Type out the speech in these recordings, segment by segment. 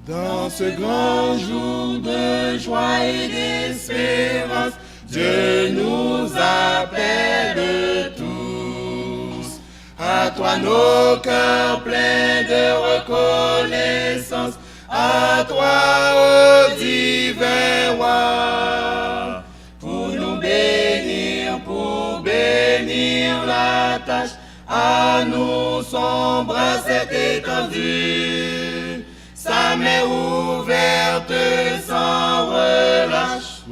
Dans ce grand jour de joie et d'espérance, Dieu nous appelle tous. À toi nos cœurs pleins de reconnaissance, à toi, ô divin roi, pour nous bénir, pour bénir la tâche, à nous son bras s'est étendu, sa main ouverte sans relâche,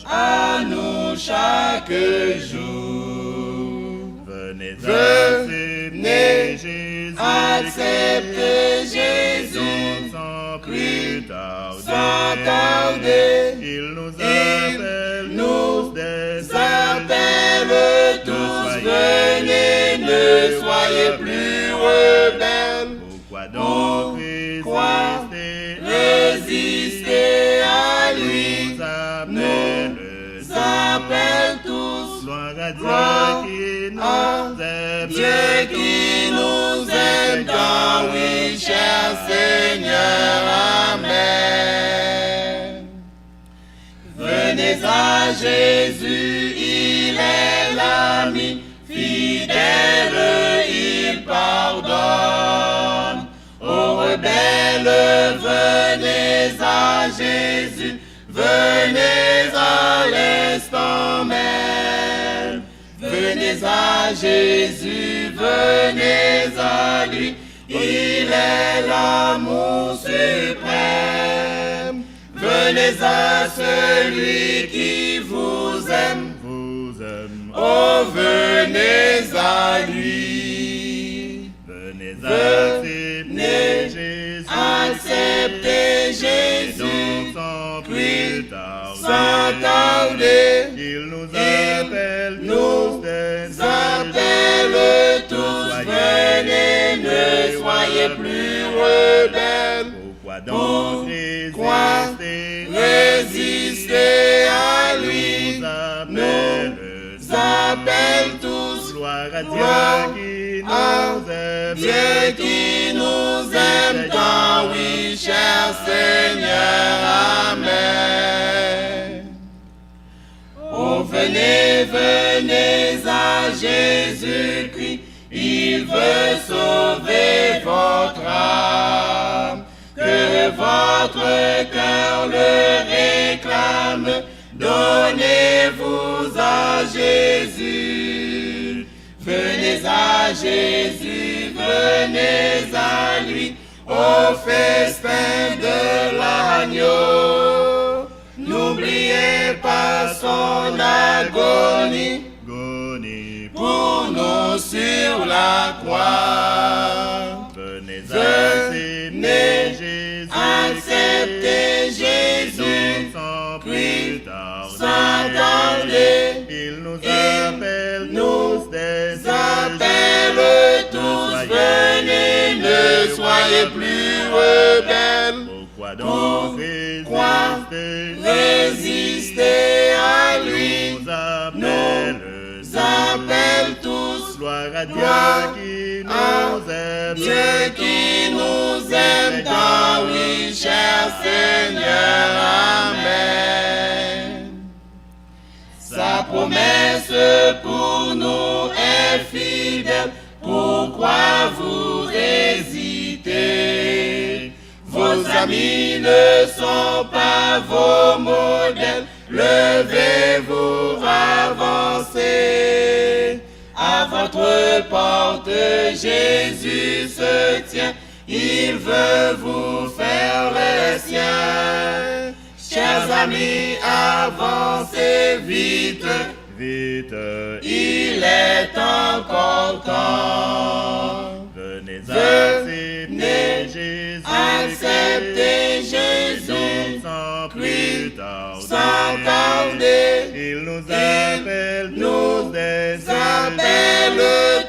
à nous chaque jour. Venez accepter Jésus, sans plus sans tarder. Il nous appelle tous, venez, ne soyez plus rebelles. Pourquoi donc résister à lui? Nous appelle tous. Gloire à Dieu qui nous aime tant, oui, cher Seigneur, Amen. Venez à Jésus, il est l'ami fidèle, il pardonne. Aux rebelles, venez à Jésus, venez à l'instant même. Venez à Jésus, venez à lui, il est l'amour suprême. Venez à celui qui vous aime, oh venez à lui. Venez accepter Jésus, sans plus tarder. Sans tarder. Il nous appelle tous, venez, ne soyez plus rebelles. Pourquoi donc résister à lui? Nous appelle tous. Gloire à Dieu qui nous aime tant, oui, cher Seigneur, Amen. Oh, venez, venez à Jésus-Christ, il veut sauver votre âme. Que votre cœur le réclame, donnez-vous à Jésus. Venez à Jésus, venez à lui, au festin de l'agneau. N'oubliez pas son agonie pour nous sur la croix. Venez accepter Jésus, sans plus sans tarder. Il nous appelle tous, venez, ne soyez plus rebelles. Pourquoi donc résister à lui? Nous appelle tous. Gloire à Dieu qui nous aime tant, oui, cher Seigneur, Amen. Sa promesse pour nous est fidèle, pourquoi vous hésitez? Vos amis ne sont pas vos modèles, levez-vous, avancez. À votre porte, Jésus se tient, il veut vous faire le sien. Chers amis, avancez vite, il est encore temps. Venez accepter Jésus, sans plus tarder. sans tarder. Il nous appelle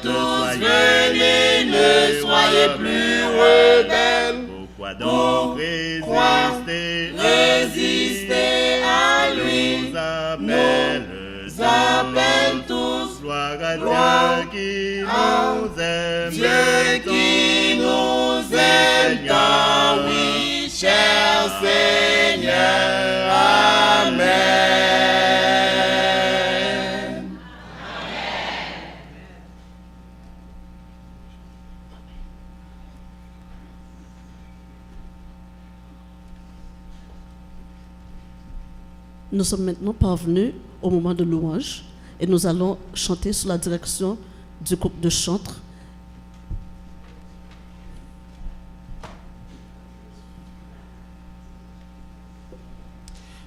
tous, venez, ne soyez plus rebelles. Pourquoi donc résister à lui? Nous appelle tous. Gloire à Dieu qui nous aime tant, oui. Seigneur. Amen. Nous sommes maintenant parvenus au moment de louange et nous allons chanter sous la direction du groupe de chantres.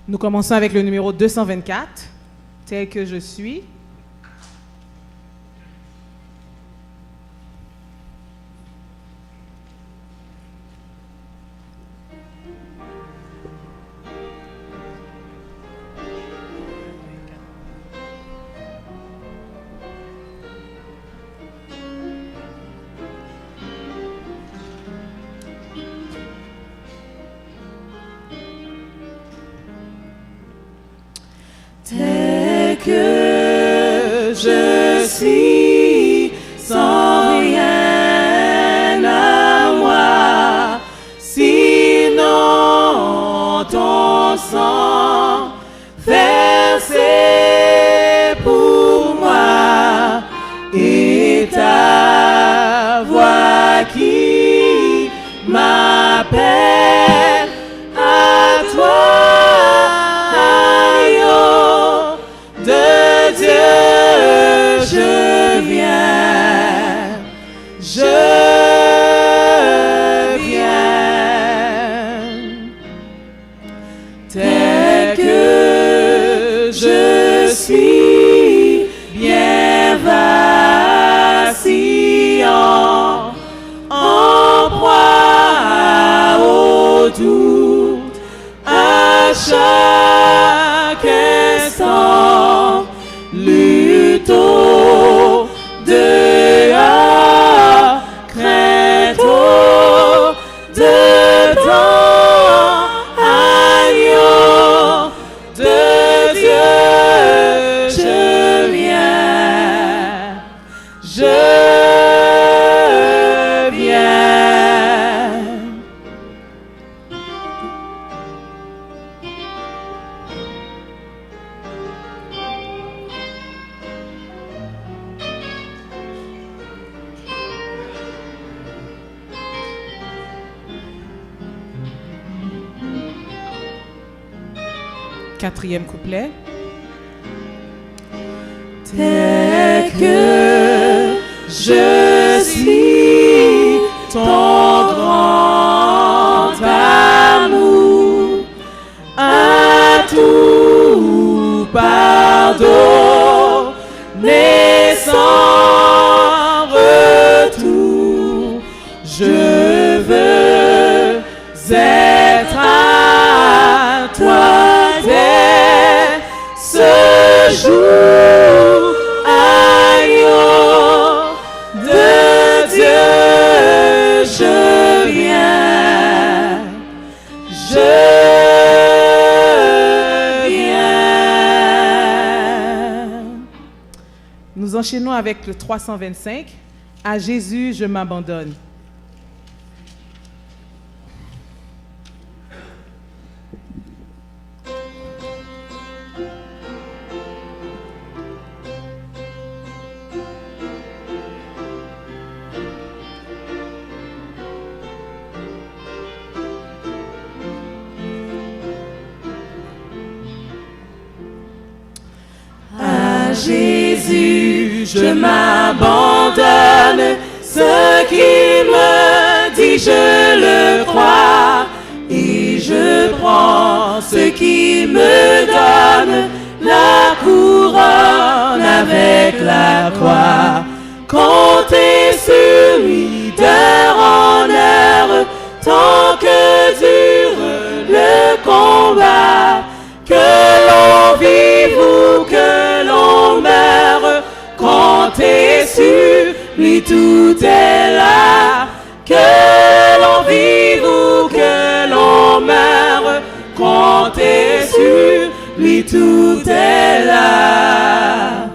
Nous commençons avec le numéro 224, tel que je suis. Tel que je suis, sans rien à moi, sinon ton sang versé pour moi et ta voix qui m'appelle à toi. Tel que je suis, bien vacillant, en proie au doute, à chaque instant, luttons dehors, craintons dedans. Quatrième couplet. Tel que je suis, ton grand amour à tout pardonner sans retour. Je veux être à toi. Ce jour, agneau de Dieu, je viens. Nous enchaînons avec le 325. À Jésus, je m'abandonne. Jésus, je m'abandonne, ce qu'il me dit, je le crois, et je prends ce qu'il me donne, la couronne avec la croix. Comptez sur lui d'heure en heure, tant que dure le combat, que l'on vive ou que l'on meure, comptez sur lui, tout est là. Que l'on vive ou que l'on meure, comptez sur lui, tout est là.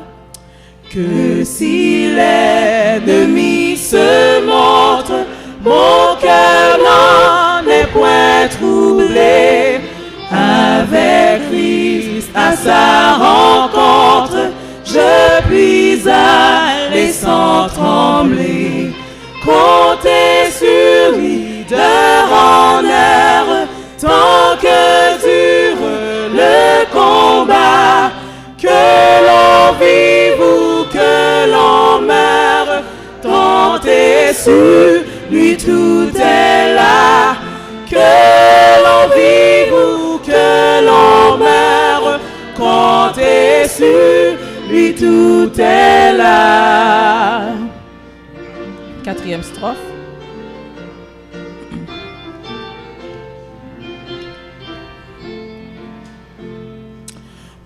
Que si l'ennemi se montre, mon cœur n'en est point troublé. avec Christ à sa rencontre, je puis aller sans trembler, compter sur lui d'heure en heure, tant que dure le combat, que l'on vive ou que l'on meure, tant et sur lui tout est là, que l'on vive ou que l'on meure, quand et sur lui tout est là. 4e strophe.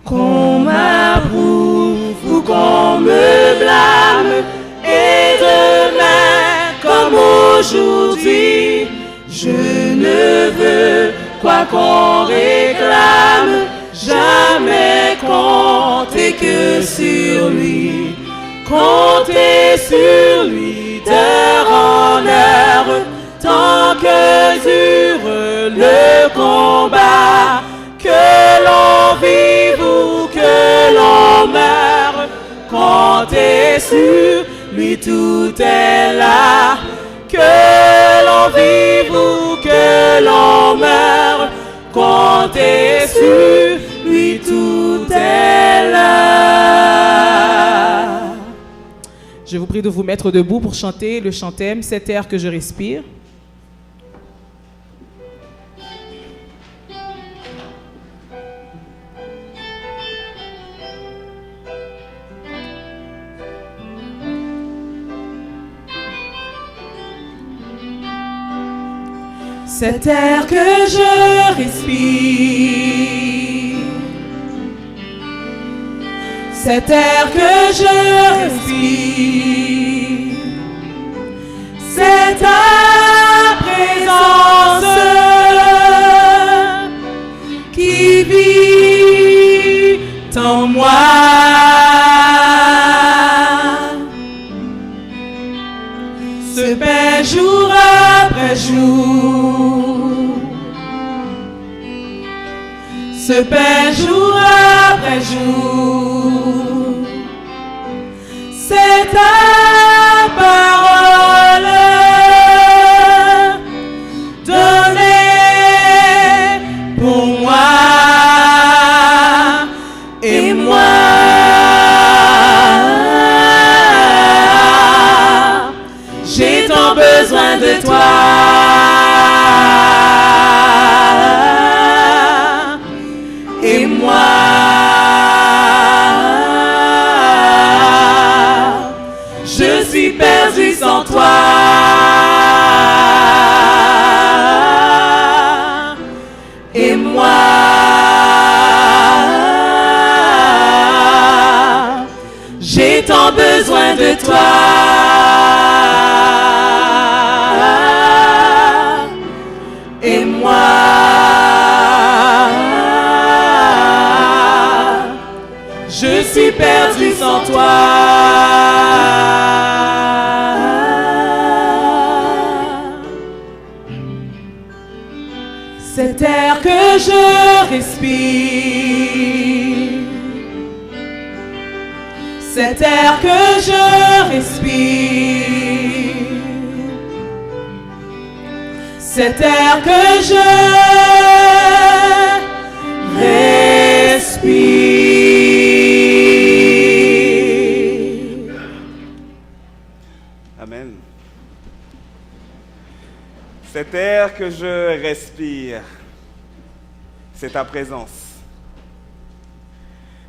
Qu'on m'approuve ou qu'on me blâme, et demain comme aujourd'hui, je ne veux, quoi qu'on réclame, jamais compter que sur lui, compter sur lui d'heure en heure, tant que dure le combat, que l'on vive ou que l'on meure, compter sur lui tout est là, que l'on vive ou que l'on meure, compter sur lui tout est là. Je vous prie de vous mettre debout pour chanter le chantème « Cet air que je respire ». Cet air que je respire, cet air que je respire, c'est ta présence qui vit en moi. Se paie jour après jour, se paie jour après jour, c'est ta parole donnée pour moi et moi. J'ai tant besoin de toi. Et moi, je suis perdu sans toi. Et moi, j'ai tant besoin de toi. Et moi, je suis perdu sans toi. Cet air que je respire, cet air que je respire, cet air que je respire. Amen. Cet air que je respire, c'est ta présence.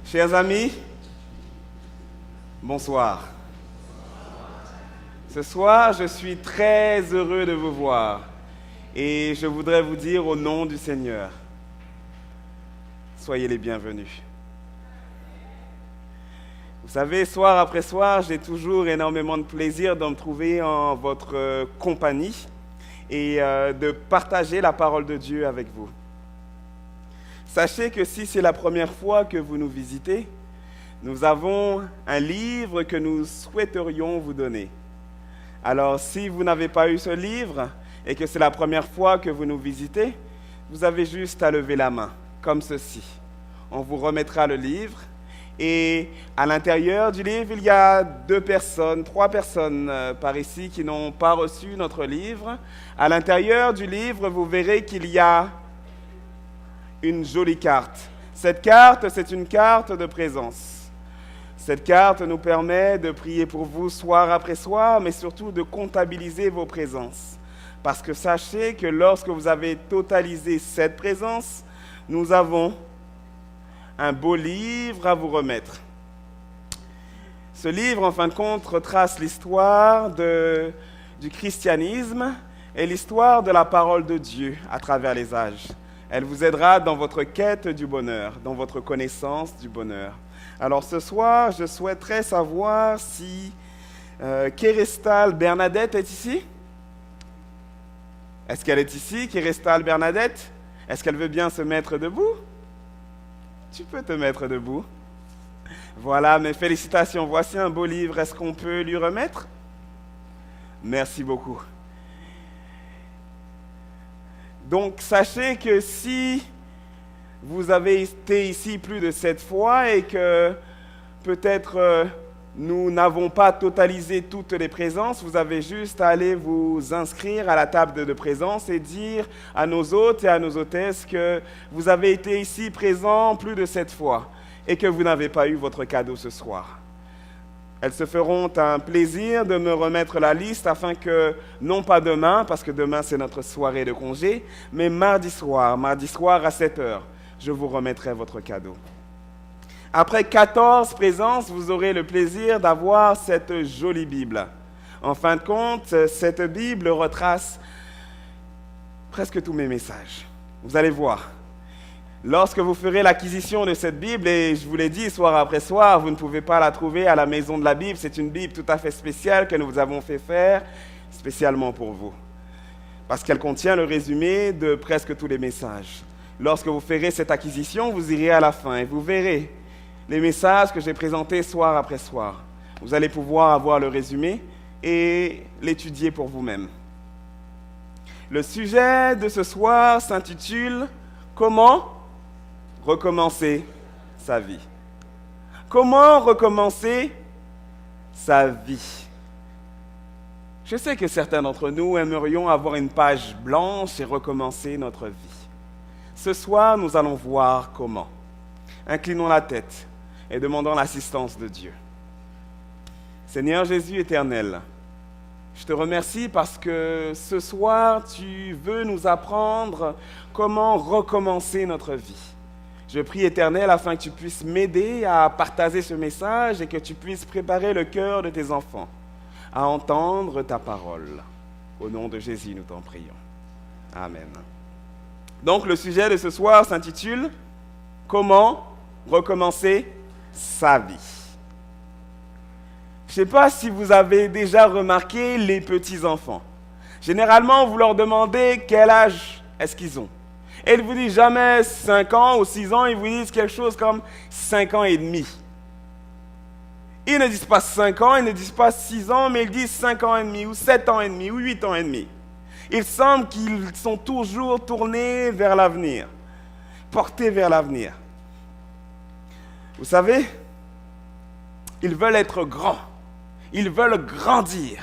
Chers amis, bonsoir. Ce soir, je suis très heureux de vous voir et je voudrais vous dire au nom du Seigneur, soyez les bienvenus. Vous savez, soir après soir, j'ai toujours énormément de plaisir de me trouver en votre compagnie et de partager la parole de Dieu avec vous. Sachez que si c'est la première fois que vous nous visitez, nous avons un livre que nous souhaiterions vous donner. Alors, si vous n'avez pas eu ce livre et que c'est la première fois que vous nous visitez, vous avez juste à lever la main comme ceci. On vous remettra le livre et à l'intérieur du livre, il y a 3 personnes par ici qui n'ont pas reçu notre livre. À l'intérieur du livre, vous verrez qu'il y a une jolie carte. Cette carte, c'est une carte de présence. Cette carte nous permet de prier pour vous soir après soir, mais surtout de comptabiliser vos présences. Parce que sachez que lorsque vous avez totalisé cette présence, nous avons un beau livre à vous remettre. Ce livre, en fin de compte, retrace l'histoire du christianisme et l'histoire de la parole de Dieu à travers les âges. Elle vous aidera dans votre quête du bonheur, dans votre connaissance du bonheur. Alors ce soir, je souhaiterais savoir si Kérestal Bernadette est ici. Est-ce qu'elle est ici, Kérestal Bernadette? Est-ce qu'elle veut bien se mettre debout? Tu peux te mettre debout. Voilà, mes félicitations. Voici un beau livre. Est-ce qu'on peut lui remettre? Merci beaucoup. Donc, sachez que si vous avez été ici plus de 7 fois et que peut-être nous n'avons pas totalisé toutes les présences, vous avez juste à aller vous inscrire à la table de présence et dire à nos hôtes et à nos hôtesses que vous avez été ici présents plus de 7 fois et que vous n'avez pas eu votre cadeau ce soir. Elles se feront un plaisir de me remettre la liste afin que, non pas demain, parce que demain c'est notre soirée de congé, mais mardi soir à 7h, je vous remettrai votre cadeau. Après 14 présences, vous aurez le plaisir d'avoir cette jolie Bible. En fin de compte, cette Bible retrace presque tous mes messages. Vous allez voir. Lorsque vous ferez l'acquisition de cette Bible, et je vous l'ai dit soir après soir, vous ne pouvez pas la trouver à la maison de la Bible. C'est une Bible tout à fait spéciale que nous vous avons fait faire spécialement pour vous. Parce qu'elle contient le résumé de presque tous les messages. Lorsque vous ferez cette acquisition, vous irez à la fin et vous verrez les messages que j'ai présentés soir après soir. Vous allez pouvoir avoir le résumé et l'étudier pour vous-même. Le sujet de ce soir s'intitule « Comment recommencer sa vie ». Comment recommencer sa vie? Je sais que certains d'entre nous aimerions avoir une page blanche et recommencer notre vie. Ce soir, nous allons voir comment. Inclinons la tête et demandons l'assistance de Dieu. Seigneur Jésus éternel, je te remercie parce que ce soir, tu veux nous apprendre comment recommencer notre vie. Je prie éternel afin que tu puisses m'aider à partager ce message et que tu puisses préparer le cœur de tes enfants à entendre ta parole. Au nom de Jésus, nous t'en prions. Amen. Donc, le sujet de ce soir s'intitule « Comment recommencer sa vie ». Je ne sais pas si vous avez déjà remarqué les petits-enfants. Généralement, vous leur demandez quel âge est-ce qu'ils ont. Et ils ne vous disent jamais 5 ans ou 6 ans, ils vous disent quelque chose comme 5 ans et demi. Ils ne disent pas 5 ans, ils ne disent pas 6 ans, mais ils disent 5 ans et demi, ou 7 ans et demi, ou 8 ans et demi. Il semble qu'ils sont toujours tournés vers l'avenir, portés vers l'avenir. Vous savez, ils veulent être grands, ils veulent grandir,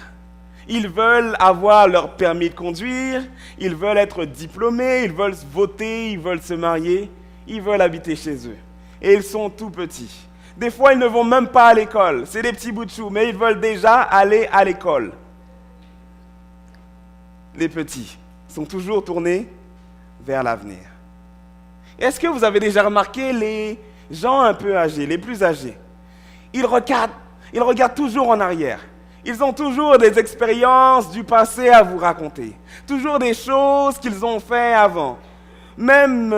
ils veulent avoir leur permis de conduire, ils veulent être diplômés, ils veulent voter, ils veulent se marier, ils veulent habiter chez eux. Et ils sont tout petits. Des fois, ils ne vont même pas à l'école, c'est des petits bouts de chou, mais ils veulent déjà aller à l'école. Les petits sont toujours tournés vers l'avenir. Est-ce que vous avez déjà remarqué les gens un peu âgés, les plus âgés? Ils regardent toujours en arrière. Ils ont toujours des expériences du passé à vous raconter. Toujours des choses qu'ils ont fait avant. Même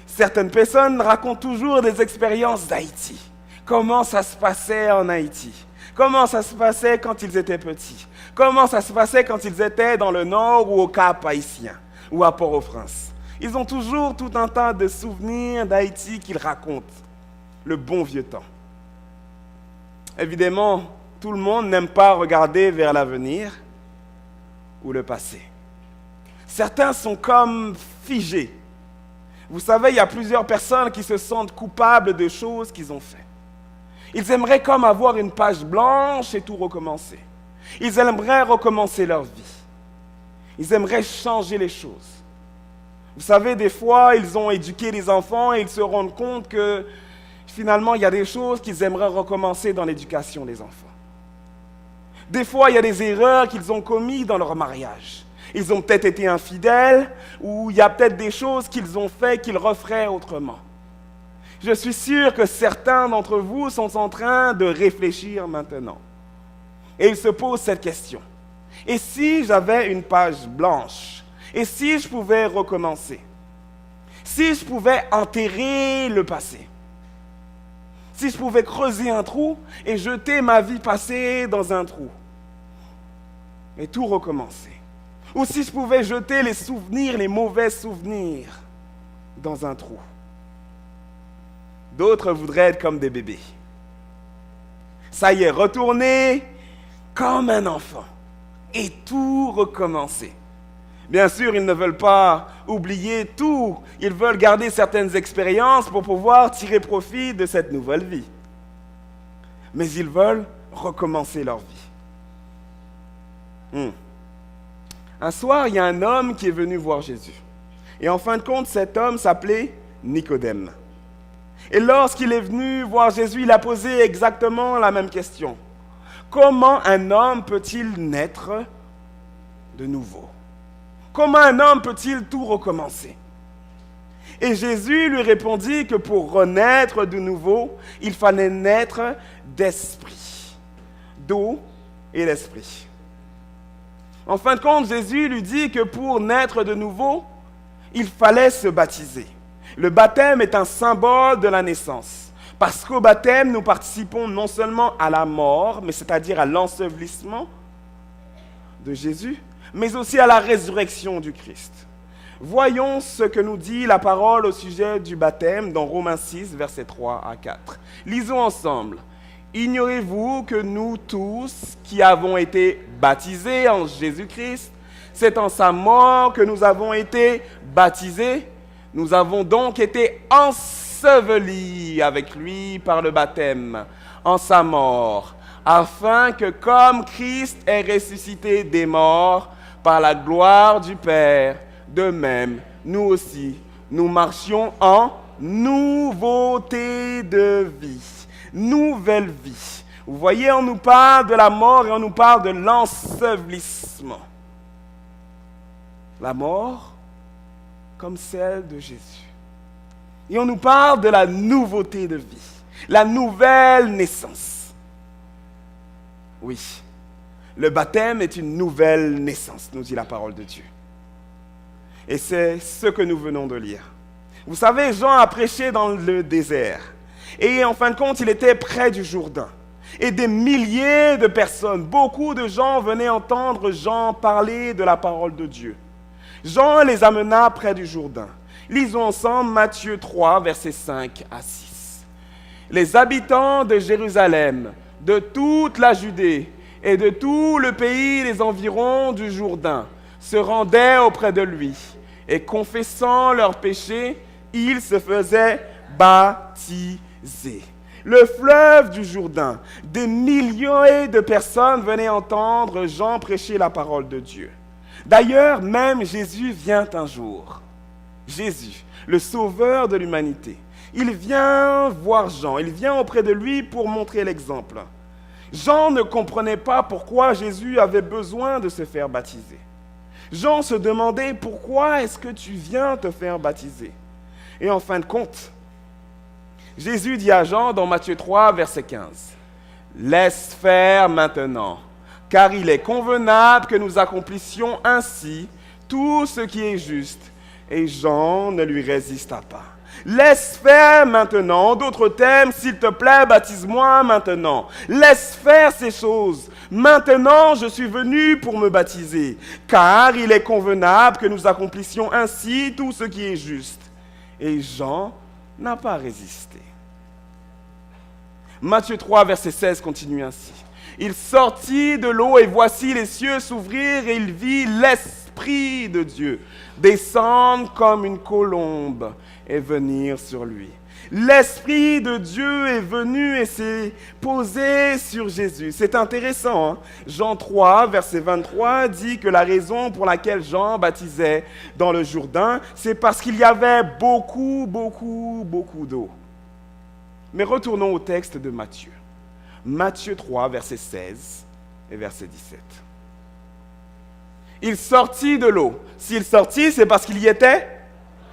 certaines personnes racontent toujours des expériences d'Haïti. Comment ça se passait en Haïti? Comment ça se passait quand ils étaient petits? Comment ça se passait quand ils étaient dans le Nord ou au Cap haïtien ou à Port-au-Prince? Ils ont toujours tout un tas de souvenirs d'Haïti qu'ils racontent. Le bon vieux temps. Évidemment, tout le monde n'aime pas regarder vers l'avenir ou le passé. Certains sont comme figés. Vous savez, il y a plusieurs personnes qui se sentent coupables de choses qu'ils ont faites. Ils aimeraient comme avoir une page blanche et tout recommencer. Ils aimeraient recommencer leur vie. Ils aimeraient changer les choses. Vous savez, des fois, ils ont éduqué les enfants et ils se rendent compte que finalement, il y a des choses qu'ils aimeraient recommencer dans l'éducation des enfants. Des fois, il y a des erreurs qu'ils ont commises dans leur mariage. Ils ont peut-être été infidèles ou il y a peut-être des choses qu'ils ont fait qu'ils referaient autrement. Je suis sûr que certains d'entre vous sont en train de réfléchir maintenant. Et ils se posent cette question. Et si j'avais une page blanche? Et si je pouvais recommencer? Si je pouvais enterrer le passé? Si je pouvais creuser un trou et jeter ma vie passée dans un trou? Et tout recommencer? Ou si je pouvais jeter les souvenirs, les mauvais souvenirs, dans un trou? D'autres voudraient être comme des bébés. Ça y est, retourner comme un enfant et tout recommencer. Bien sûr, ils ne veulent pas oublier tout. Ils veulent garder certaines expériences pour pouvoir tirer profit de cette nouvelle vie. Mais ils veulent recommencer leur vie. Un soir, il y a un homme qui est venu voir Jésus. Et en fin de compte, cet homme s'appelait Nicodème. Et lorsqu'il est venu voir Jésus, il a posé exactement la même question. Comment un homme peut-il naître de nouveau? Comment un homme peut-il tout recommencer? Et Jésus lui répondit que pour renaître de nouveau, il fallait naître d'esprit, d'eau et d'esprit. En fin de compte, Jésus lui dit que pour naître de nouveau, il fallait se baptiser. Le baptême est un symbole de la naissance. Parce qu'au baptême, nous participons non seulement à la mort, mais c'est-à-dire à l'ensevelissement de Jésus, mais aussi à la résurrection du Christ. Voyons ce que nous dit la parole au sujet du baptême dans Romains 6, versets 3 à 4. Lisons ensemble. « Ignorez-vous que nous tous qui avons été baptisés en Jésus-Christ, c'est en sa mort que nous avons été baptisés. Nous avons donc été ensevelis avec lui par le baptême en sa mort, afin que comme Christ est ressuscité des morts par la gloire du Père, de même, nous aussi, nous marchions en nouveauté de vie. Nouvelle vie. Vous voyez, on nous parle de la mort et on nous parle de l'ensevelissement. La mort comme celle de Jésus. Et on nous parle de la nouveauté de vie, la nouvelle naissance. Oui, le baptême est une nouvelle naissance, nous dit la parole de Dieu. Et c'est ce que nous venons de lire. Vous savez, Jean a prêché dans le désert. Et en fin de compte, il était près du Jourdain. Et des milliers de personnes, beaucoup de gens venaient entendre Jean parler de la parole de Dieu. Jean les amena près du Jourdain. Lisons ensemble Matthieu 3, versets 5 à 6. Les habitants de Jérusalem, de toute la Judée et de tout le pays des environs du Jourdain se rendaient auprès de lui. Et confessant leurs péchés, ils se faisaient baptiser. Le fleuve du Jourdain, des milliers de personnes venaient entendre Jean prêcher la parole de Dieu. D'ailleurs, même Jésus vient un jour. Jésus, le sauveur de l'humanité. Il vient voir Jean, il vient auprès de lui pour montrer l'exemple. Jean ne comprenait pas pourquoi Jésus avait besoin de se faire baptiser. Jean se demandait pourquoi est-ce que tu viens te faire baptiser. Et en fin de compte, Jésus dit à Jean dans Matthieu 3, verset 15, « Laisse faire maintenant, car il est convenable que nous accomplissions ainsi tout ce qui est juste. » Et Jean ne lui résista pas. « Laisse faire maintenant. » En d'autres termes, « S'il te plaît, baptise-moi maintenant. » Laisse faire ces choses. Maintenant, je suis venu pour me baptiser, car il est convenable que nous accomplissions ainsi tout ce qui est juste. Et Jean n'a pas résisté. Matthieu 3, verset 16 continue ainsi. Il sortit de l'eau et voici les cieux s'ouvrir et il vit l'Esprit l'Esprit de Dieu descendre comme une colombe et venir sur lui. L'Esprit de Dieu est venu et s'est posé sur Jésus. C'est intéressant, hein? Jean 3, verset 23, dit que la raison pour laquelle Jean baptisait dans le Jourdain, c'est parce qu'il y avait beaucoup d'eau. Mais retournons au texte de Matthieu. Matthieu 3, verset 16 et verset 17. Il sortit de l'eau. S'il sortit, c'est parce qu'il y était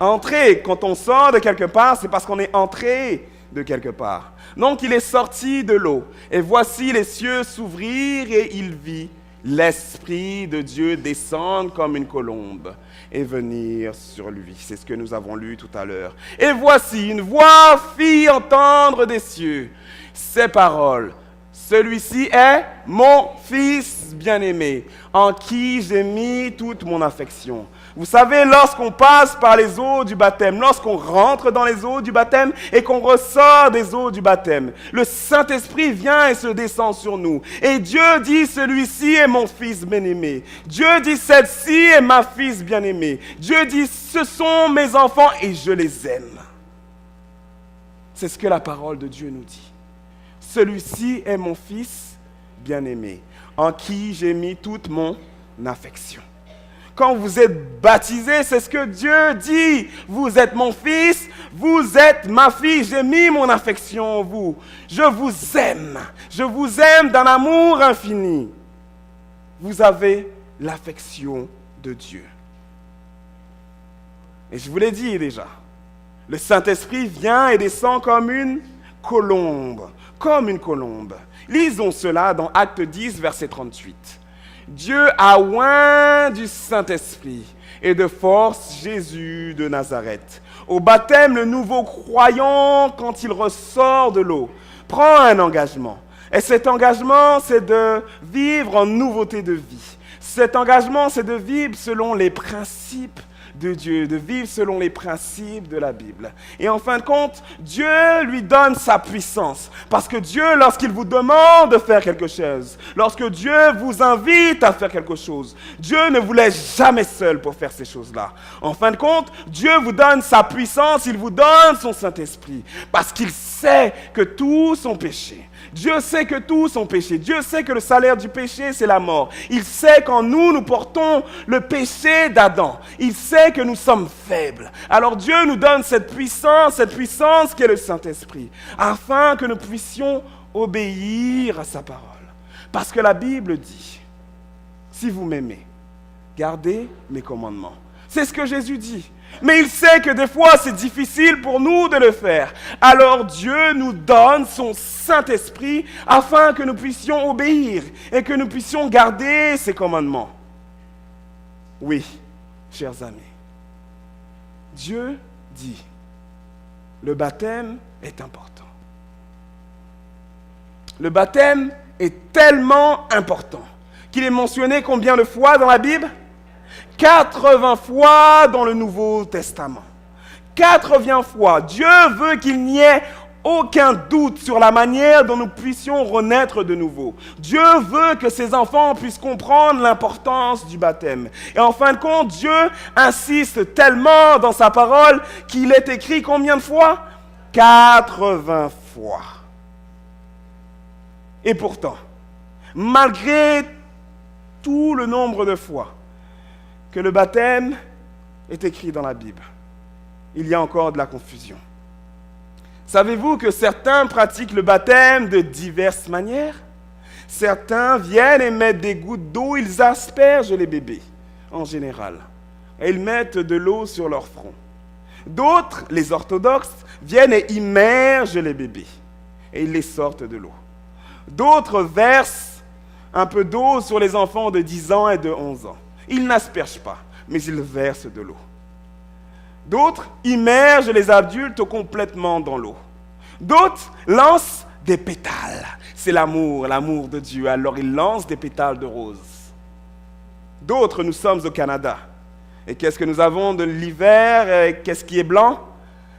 entré. Quand on sort de quelque part, c'est parce qu'on est entré de quelque part. Donc il est sorti de l'eau. Et voici les cieux s'ouvrir et il vit l'Esprit de Dieu descendre comme une colombe et venir sur lui. C'est ce que nous avons lu tout à l'heure. Et voici une voix fit entendre des cieux ces paroles. Celui-ci est mon Fils bien-aimé, en qui j'ai mis toute mon affection. Vous savez, lorsqu'on passe par les eaux du baptême, lorsqu'on rentre dans les eaux du baptême et qu'on ressort des eaux du baptême, le Saint-Esprit vient et se descend sur nous. Et Dieu dit, celui-ci est mon Fils bien-aimé. Dieu dit, celle-ci est ma fils bien-aimée. Dieu dit, ce sont mes enfants et je les aime. C'est ce que la parole de Dieu nous dit. Celui-ci est mon Fils bien-aimé, en qui j'ai mis toute mon affection. Quand vous êtes baptisé, c'est ce que Dieu dit. Vous êtes mon fils, vous êtes ma fille, j'ai mis mon affection en vous. Je vous aime d'un amour infini. Vous avez l'affection de Dieu. Et je vous l'ai dit déjà, le Saint-Esprit vient et descend comme une colombe. Comme une colombe. Lisons cela dans Acte 10, verset 38. Dieu a oint du Saint-Esprit et de force Jésus de Nazareth. Au baptême, le nouveau croyant, quand il ressort de l'eau, prend un engagement. Et cet engagement, c'est de vivre en nouveauté de vie. Cet engagement, c'est de vivre selon les principes de Dieu, de vivre selon les principes de la Bible. Et en fin de compte, Dieu lui donne sa puissance. Parce que Dieu, lorsqu'il vous demande de faire quelque chose, lorsque Dieu vous invite à faire quelque chose, Dieu ne vous laisse jamais seul pour faire ces choses-là. En fin de compte, Dieu vous donne sa puissance, il vous donne son Saint-Esprit. Parce qu'il sait que tous sont péchés. Dieu sait que tous sont péchés. Dieu sait que le salaire du péché, c'est la mort. Il sait qu'en nous, nous portons le péché d'Adam. Il sait que nous sommes faibles. Alors Dieu nous donne cette puissance qui est le Saint-Esprit, afin que nous puissions obéir à sa parole. Parce que la Bible dit, si vous m'aimez, gardez mes commandements. C'est ce que Jésus dit. Mais il sait que des fois, c'est difficile pour nous de le faire. Alors Dieu nous donne son Saint-Esprit afin que nous puissions obéir et que nous puissions garder ses commandements. Oui, chers amis, Dieu dit, le baptême est important. Le baptême est tellement important qu'il est mentionné combien de fois dans la Bible ? 80 fois dans le Nouveau Testament. 80 fois. Dieu veut qu'il n'y ait aucun doute sur la manière dont nous puissions renaître de nouveau. Dieu veut que ses enfants puissent comprendre l'importance du baptême. Et en fin de compte, Dieu insiste tellement dans sa parole qu'il est écrit combien de fois ? 80 fois. Et pourtant, malgré tout le nombre de fois que le baptême est écrit dans la Bible, il y a encore de la confusion. Savez-vous que certains pratiquent le baptême de diverses manières ? Certains viennent et mettent des gouttes d'eau, ils aspergent les bébés, en général, et ils mettent de l'eau sur leur front. D'autres, les orthodoxes, viennent et immergent les bébés, et ils les sortent de l'eau. D'autres versent un peu d'eau sur les enfants de 10 ans et de 11 ans. Ils n'aspergent pas, mais ils versent de l'eau. D'autres immergent les adultes complètement dans l'eau. D'autres lancent des pétales. C'est l'amour de Dieu. Alors ils lancent des pétales de rose. D'autres, nous sommes au Canada. Et qu'est-ce que nous avons de l'hiver? Qu'est-ce qui est blanc?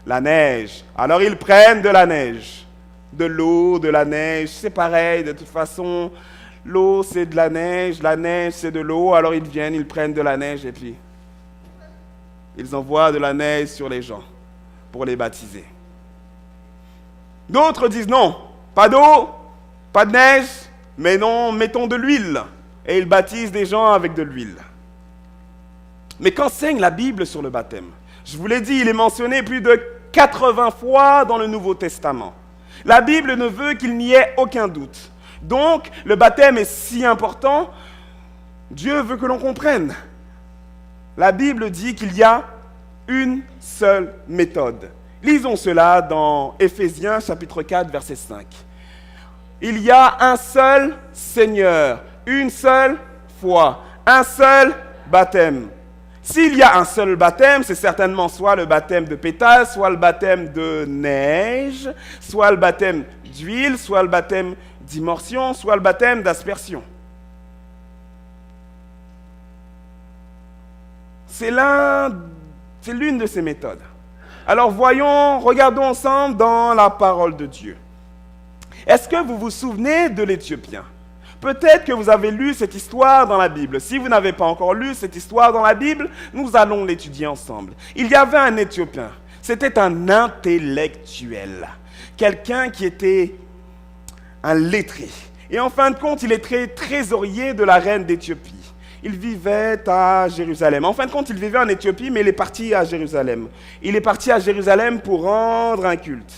La neige. Alors ils prennent de la neige. De l'eau, de la neige, c'est pareil. De toute façon, l'eau c'est de la neige c'est de l'eau, alors ils viennent, ils prennent de la neige et puis ils envoient de la neige sur les gens pour les baptiser. D'autres disent non, pas d'eau, pas de neige, mais non, mettons de l'huile. Et ils baptisent des gens avec de l'huile. Mais qu'enseigne la Bible sur le baptême? Je vous l'ai dit, il est mentionné plus de 80 fois dans le Nouveau Testament. La Bible ne veut qu'il n'y ait aucun doute. Donc, le baptême est si important, Dieu veut que l'on comprenne. La Bible dit qu'il y a une seule méthode. Lisons cela dans Éphésiens chapitre 4, verset 5. Il y a un seul Seigneur, une seule foi, un seul baptême. S'il y a un seul baptême, c'est certainement soit le baptême de pétale, soit le baptême de neige, soit le baptême d'huile, soit le baptême d'immersion, soit le baptême d'aspersion. C'est l'une de ces méthodes. Alors regardons ensemble dans la parole de Dieu. Est-ce que vous vous souvenez de l'Éthiopien? Peut-être que vous avez lu cette histoire dans la Bible. Si vous n'avez pas encore lu cette histoire dans la Bible, nous allons l'étudier ensemble. Il y avait un Éthiopien. C'était un intellectuel. Quelqu'un qui était un lettré. Et en fin de compte, il était trésorier de la reine d'Éthiopie. Il vivait à Jérusalem. En fin de compte, il vivait en Éthiopie, mais il est parti à Jérusalem. Il est parti à Jérusalem pour rendre un culte.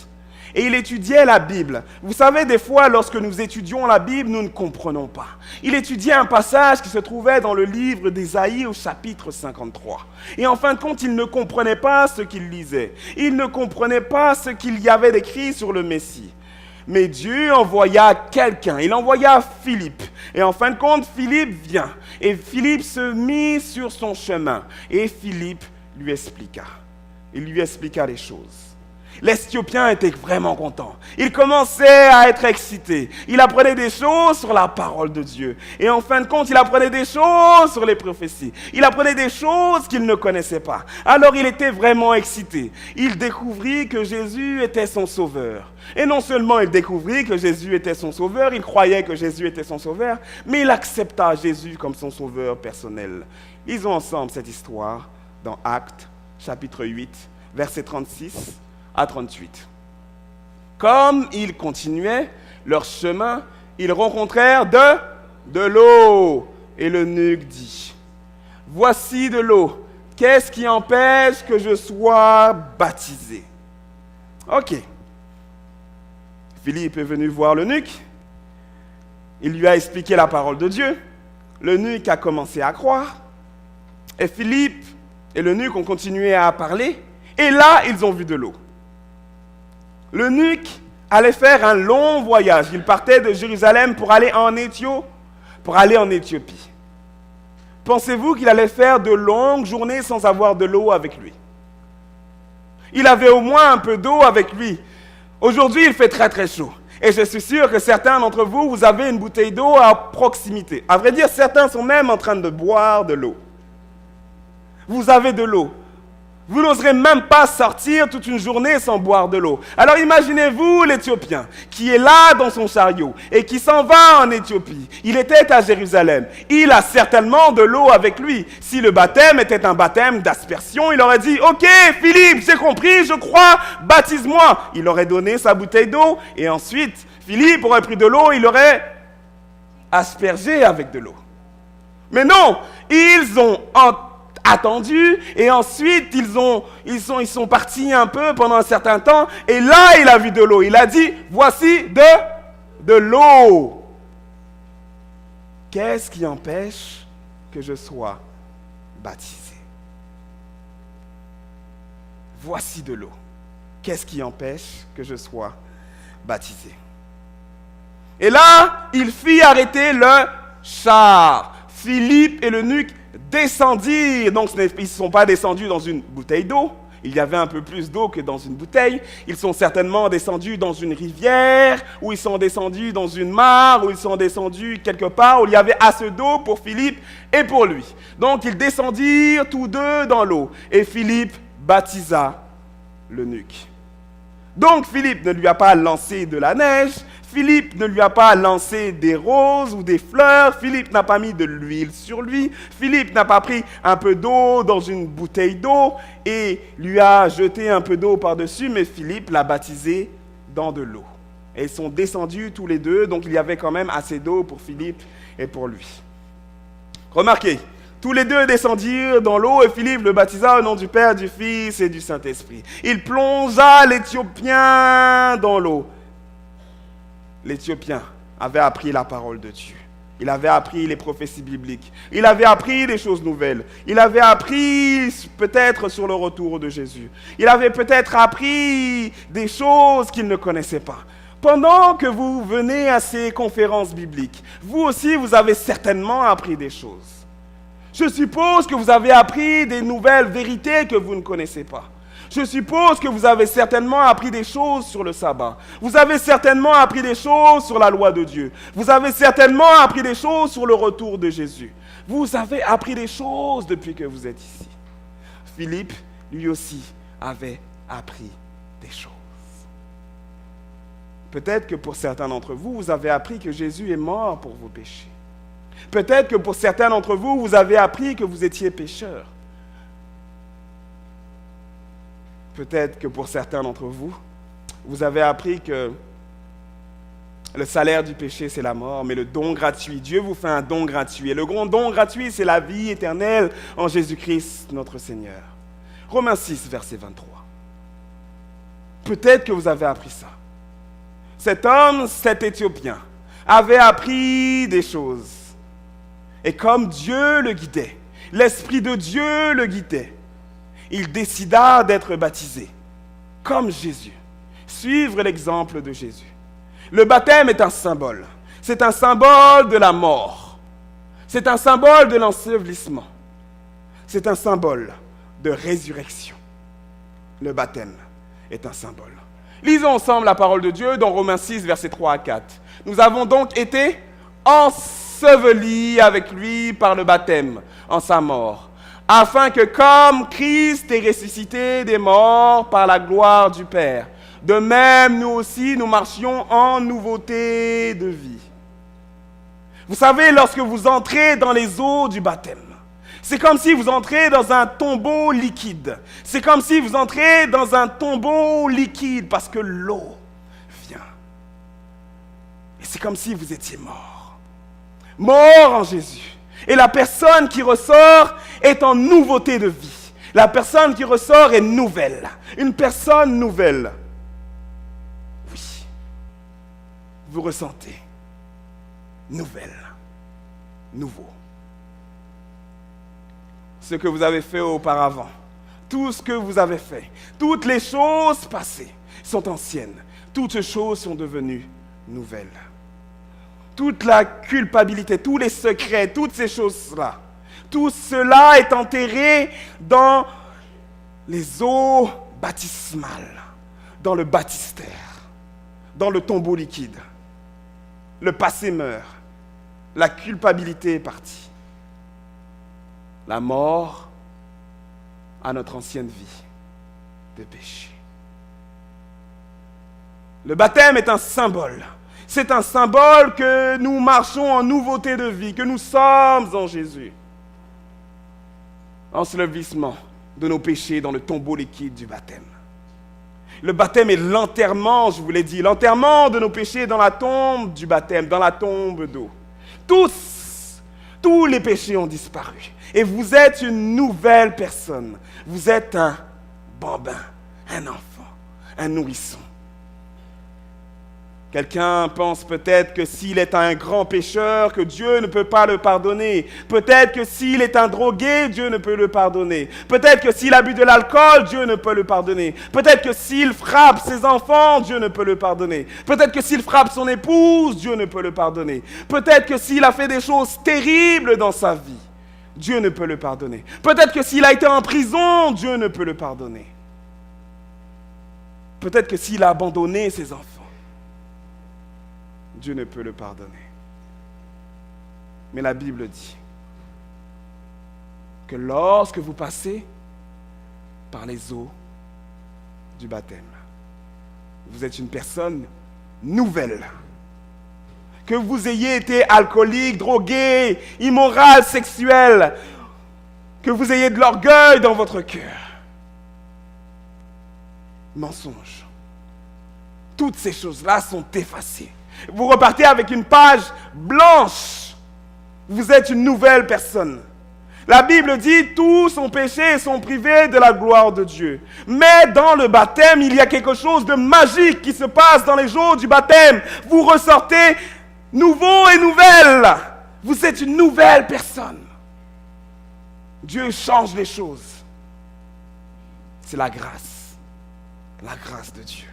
Et il étudiait la Bible. Vous savez, des fois, lorsque nous étudions la Bible, nous ne comprenons pas. Il étudiait un passage qui se trouvait dans le livre d'Ésaïe au chapitre 53. Et en fin de compte, il ne comprenait pas ce qu'il lisait. Il ne comprenait pas ce qu'il y avait d'écrit sur le Messie. Mais Dieu envoya quelqu'un. Il envoya Philippe. Et en fin de compte, Philippe vient. Et Philippe se mit sur son chemin. Et Philippe lui expliqua. Il lui expliqua les choses. L'Éthiopien était vraiment content. Il commençait à être excité. Il apprenait des choses sur la parole de Dieu. Et en fin de compte, il apprenait des choses sur les prophéties. Il apprenait des choses qu'il ne connaissait pas. Alors il était vraiment excité. Il découvrit que Jésus était son sauveur. Et non seulement il découvrit que Jésus était son sauveur, il croyait que Jésus était son sauveur, mais il accepta Jésus comme son sauveur personnel. Lisons ensemble cette histoire dans Actes, chapitre 8, verset 36 à 38. Comme ils continuaient leur chemin, ils rencontrèrent de l'eau. Et l'eunuque dit, « Voici de l'eau. Qu'est-ce qui empêche que je sois baptisé? » Ok. Philippe est venu voir l'eunuque. Il lui a expliqué la parole de Dieu. L'eunuque a commencé à croire. Et Philippe et l'eunuque ont continué à parler. Et là, ils ont vu de l'eau. L'eunuque allait faire un long voyage. Il partait de Jérusalem pour aller en Éthiopie. Pensez-vous qu'il allait faire de longues journées sans avoir de l'eau avec lui? Il avait au moins un peu d'eau avec lui. Aujourd'hui, il fait très très chaud. Et je suis sûr que certains d'entre vous, vous avez une bouteille d'eau à proximité. À vrai dire, certains sont même en train de boire de l'eau. Vous avez de l'eau. Vous n'oserez même pas sortir toute une journée sans boire de l'eau. Alors imaginez-vous l'Éthiopien qui est là dans son chariot et qui s'en va en Éthiopie. Il était à Jérusalem. Il a certainement de l'eau avec lui. Si le baptême était un baptême d'aspersion, il aurait dit « Ok, Philippe, j'ai compris, je crois, baptise-moi ». Il aurait donné sa bouteille d'eau et ensuite, Philippe aurait pris de l'eau, il aurait aspergé avec de l'eau. Mais non, ils ont attendu et ensuite ils sont partis un peu pendant un certain temps et là il a vu de l'eau. Il a dit voici de l'eau. Qu'est-ce qui empêche que je sois baptisé? Voici de l'eau. Qu'est-ce qui empêche que je sois baptisé? Et là, il fit arrêter le char. Philippe et l'eunuque descendirent. Donc, ils ne sont pas descendus dans une bouteille d'eau. Il y avait un peu plus d'eau que dans une bouteille. Ils sont certainement descendus dans une rivière, ou ils sont descendus dans une mare, ou ils sont descendus quelque part où il y avait assez d'eau pour Philippe et pour lui. Donc, ils descendirent tous deux dans l'eau. Et Philippe baptisa l'eunuque. Donc, Philippe ne lui a pas lancé de la neige. Philippe ne lui a pas lancé des roses ou des fleurs. Philippe n'a pas mis de l'huile sur lui. Philippe n'a pas pris un peu d'eau dans une bouteille d'eau et lui a jeté un peu d'eau par-dessus, mais Philippe l'a baptisé dans de l'eau. Et ils sont descendus tous les deux, donc il y avait quand même assez d'eau pour Philippe et pour lui. Remarquez, tous les deux descendirent dans l'eau et Philippe le baptisa au nom du Père, du Fils et du Saint-Esprit. Il plongea l'Éthiopien dans l'eau. L'Éthiopien avait appris la parole de Dieu. Il avait appris les prophéties bibliques. Il avait appris des choses nouvelles. Il avait appris peut-être sur le retour de Jésus. Il avait peut-être appris des choses qu'il ne connaissait pas. Pendant que vous venez à ces conférences bibliques, vous aussi, vous avez certainement appris des choses. Je suppose que vous avez appris des nouvelles vérités que vous ne connaissez pas. Je suppose que vous avez certainement appris des choses sur le sabbat. Vous avez certainement appris des choses sur la loi de Dieu. Vous avez certainement appris des choses sur le retour de Jésus. Vous avez appris des choses depuis que vous êtes ici. Philippe, lui aussi, avait appris des choses. Peut-être que pour certains d'entre vous, vous avez appris que Jésus est mort pour vos péchés. Peut-être que pour certains d'entre vous, vous avez appris que vous étiez pécheurs. Peut-être que pour certains d'entre vous, vous avez appris que le salaire du péché, c'est la mort, mais le don gratuit, Dieu vous fait un don gratuit. Et le grand don gratuit, c'est la vie éternelle en Jésus-Christ, notre Seigneur. Romains 6, verset 23. Peut-être que vous avez appris ça. Cet homme, cet Éthiopien, avait appris des choses. Et comme Dieu le guidait, l'Esprit de Dieu le guidait, il décida d'être baptisé, comme Jésus, suivre l'exemple de Jésus. Le baptême est un symbole. C'est un symbole de la mort. C'est un symbole de l'ensevelissement. C'est un symbole de résurrection. Le baptême est un symbole. Lisons ensemble la parole de Dieu dans Romains 6, versets 3 à 4. Nous avons donc été ensevelis avec lui par le baptême en sa mort, afin que comme Christ est ressuscité des morts par la gloire du Père, de même nous aussi nous marchions en nouveauté de vie. Vous savez, lorsque vous entrez dans les eaux du baptême, c'est comme si vous entrez dans un tombeau liquide. C'est comme si vous entrez dans un tombeau liquide parce que l'eau vient. Et c'est comme si vous étiez mort. Mort en Jésus. Et la personne qui ressort est en nouveauté de vie. La personne qui ressort est nouvelle. Une personne nouvelle. Oui. Vous ressentez. Nouvelle. Nouveau. Ce que vous avez fait auparavant, tout ce que vous avez fait, toutes les choses passées sont anciennes. Toutes choses sont devenues nouvelles. Toute la culpabilité, tous les secrets, toutes ces choses-là, tout cela est enterré dans les eaux baptismales, dans le baptistère, dans le tombeau liquide. Le passé meurt, la culpabilité est partie. La mort à notre ancienne vie de péché. Le baptême est un symbole. C'est un symbole que nous marchons en nouveauté de vie, que nous sommes en Jésus. Ensevelissement de nos péchés dans le tombeau liquide du baptême. Le baptême est l'enterrement, je vous l'ai dit, l'enterrement de nos péchés dans la tombe du baptême, dans la tombe d'eau. Tous les péchés ont disparu. Et vous êtes une nouvelle personne. Vous êtes un bambin, un enfant, un nourrisson. Quelqu'un pense peut-être que s'il est un grand pécheur, que Dieu ne peut pas le pardonner. Peut-être que s'il est un drogué, Dieu ne peut le pardonner. Peut-être que s'il a bu de l'alcool, Dieu ne peut le pardonner. Peut-être que s'il frappe ses enfants, Dieu ne peut le pardonner. Peut-être que s'il frappe son épouse, Dieu ne peut le pardonner. Peut-être que s'il a fait des choses terribles dans sa vie, Dieu ne peut le pardonner. Peut-être que s'il a été en prison, Dieu ne peut le pardonner. Peut-être que s'il a abandonné ses enfants, Dieu ne peut le pardonner. Mais la Bible dit que lorsque vous passez par les eaux du baptême, vous êtes une personne nouvelle. que vous ayez été alcoolique, drogué, immoral, sexuel, que vous ayez de l'orgueil dans votre cœur. Mensonge. Toutes ces choses-là sont effacées. Vous repartez avec une page blanche. Vous êtes une nouvelle personne. La Bible dit, tous ont péché et sont privés de la gloire de Dieu. Mais dans le baptême, il y a quelque chose de magique qui se passe dans les jours du baptême. Vous ressortez nouveau et nouvelle. Vous êtes une nouvelle personne. Dieu change les choses. C'est la grâce de Dieu.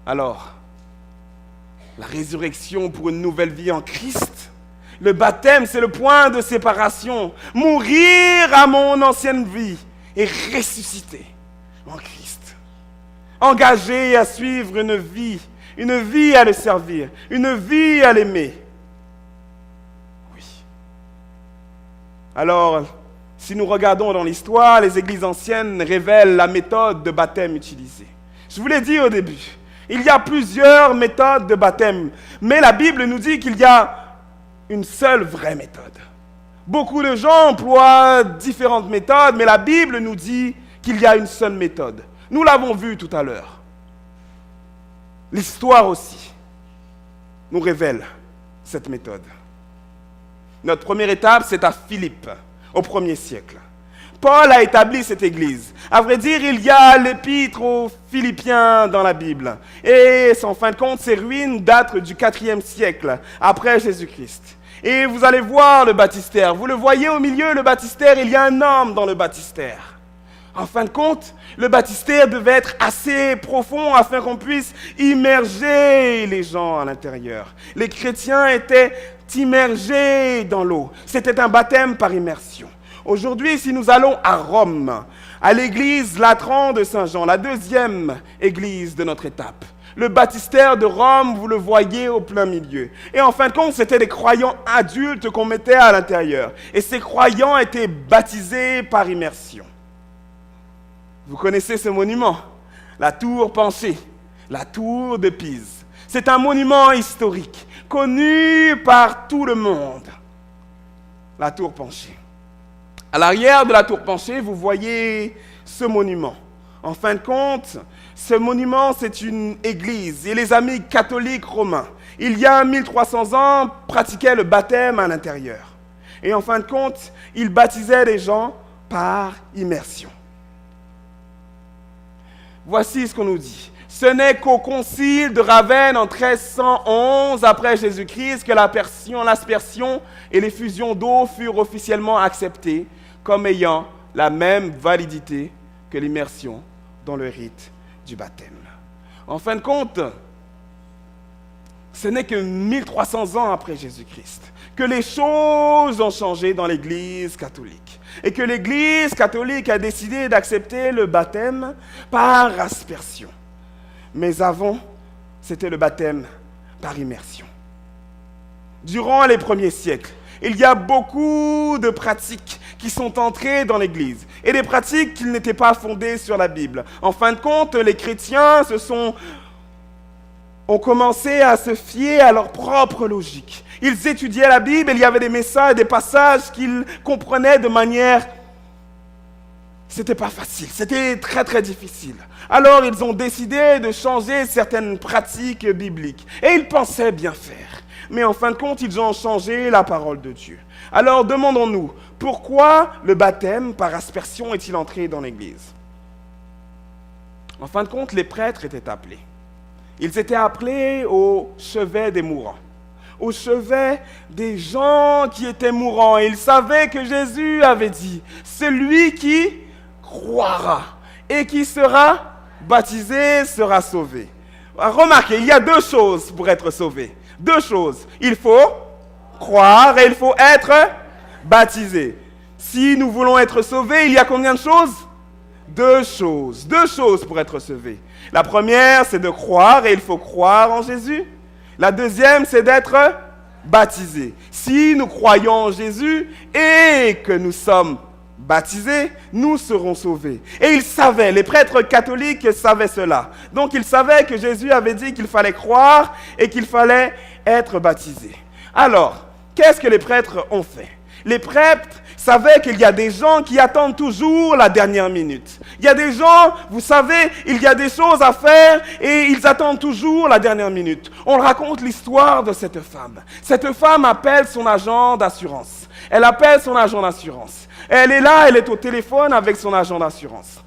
Alors, la résurrection pour une nouvelle vie en Christ, le baptême, c'est le point de séparation. Mourir à mon ancienne vie et ressusciter en Christ. Engagé à suivre une vie à le servir, une vie à l'aimer. Oui. Alors, si nous regardons dans l'histoire, les églises anciennes révèlent la méthode de baptême utilisée. Je vous l'ai dit au début, il y a plusieurs méthodes de baptême, mais la Bible nous dit qu'il y a une seule vraie méthode. Beaucoup de gens emploient différentes méthodes, mais la Bible nous dit qu'il y a une seule méthode. Nous l'avons vu tout à l'heure. L'histoire aussi nous révèle cette méthode. Notre première étape, c'est à Philippe, au 1er siècle. Paul a établi cette église. À vrai dire, il y a l'épître aux Philippiens dans la Bible. Et en fin de compte, ces ruines datent du 4e siècle, après Jésus-Christ. Et vous allez voir le baptistère. Vous le voyez au milieu, le baptistère, il y a un homme dans le baptistère. En fin de compte, le baptistère devait être assez profond afin qu'on puisse immerger les gens à l'intérieur. Les chrétiens étaient immergés dans l'eau. C'était un baptême par immersion. Aujourd'hui, si nous allons à Rome, à l'église Latran de Saint-Jean, la deuxième église de notre étape, le baptistère de Rome, vous le voyez au plein milieu. Et en fin de compte, c'était des croyants adultes qu'on mettait à l'intérieur. Et ces croyants étaient baptisés par immersion. Vous connaissez ce monument, la tour penchée, la tour de Pise. C'est un monument historique, connu par tout le monde. La tour penchée. À l'arrière de la tour penchée, vous voyez ce monument. En fin de compte, ce monument, c'est une église. Et les amis catholiques romains, il y a 1300 ans, pratiquaient le baptême à l'intérieur. Et en fin de compte, ils baptisaient les gens par immersion. Voici ce qu'on nous dit. Ce n'est qu'au concile de Ravenne en 1311 après Jésus-Christ que l'aspersion et l'effusion d'eau furent officiellement acceptées comme ayant la même validité que l'immersion dans le rite du baptême. En fin de compte, ce n'est que 1300 ans après Jésus-Christ que les choses ont changé dans l'Église catholique et que l'Église catholique a décidé d'accepter le baptême par aspersion. Mais avant, c'était le baptême par immersion. Durant les premiers siècles, il y a beaucoup de pratiques qui sont entrées dans l'Église et des pratiques qui n'étaient pas fondées sur la Bible. En fin de compte, les chrétiens ont commencé à se fier à leur propre logique. Ils étudiaient la Bible et il y avait des messages, des passages qu'ils comprenaient de manière... C'était pas facile, c'était très très difficile. Alors ils ont décidé de changer certaines pratiques bibliques. Et ils pensaient bien faire. Mais en fin de compte, ils ont changé la parole de Dieu. Alors demandons-nous, pourquoi le baptême par aspersion est-il entré dans l'Église? En fin de compte, les prêtres étaient appelés. Ils étaient appelés au chevet des mourants, au chevet des gens qui étaient mourants. Et ils savaient que Jésus avait dit, celui qui croira et qui sera baptisé sera sauvé. Remarquez, il y a deux choses pour être sauvé. Deux choses. Il faut croire et il faut être baptisé. Si nous voulons être sauvés, il y a combien de choses? Deux choses. Deux choses pour être sauvé. La première, c'est de croire et il faut croire en Jésus. La deuxième, c'est d'être baptisé. Si nous croyons en Jésus et que nous sommes baptisés, nous serons sauvés. Et ils savaient, les prêtres catholiques savaient cela. Donc ils savaient que Jésus avait dit qu'il fallait croire et qu'il fallait être baptisé. Alors, qu'est-ce que les prêtres ont fait? Les prêtres savaient qu'il y a des gens qui attendent toujours la dernière minute. Il y a des gens, vous savez, il y a des choses à faire et ils attendent toujours la dernière minute. On raconte l'histoire de cette femme. Cette femme appelle son agent d'assurance. Elle appelle son agent d'assurance. Elle est là, elle est au téléphone avec son agent d'assurance.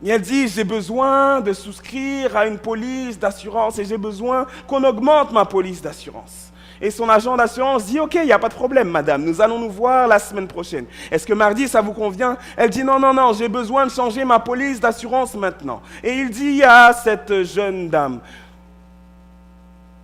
Et elle dit, j'ai besoin de souscrire à une police d'assurance et j'ai besoin qu'on augmente ma police d'assurance. Et son agent d'assurance dit, ok, il n'y a pas de problème, madame, nous allons nous voir la semaine prochaine. Est-ce que mardi, ça vous convient? Elle dit, non, j'ai besoin de changer ma police d'assurance maintenant. Et il dit à cette jeune dame,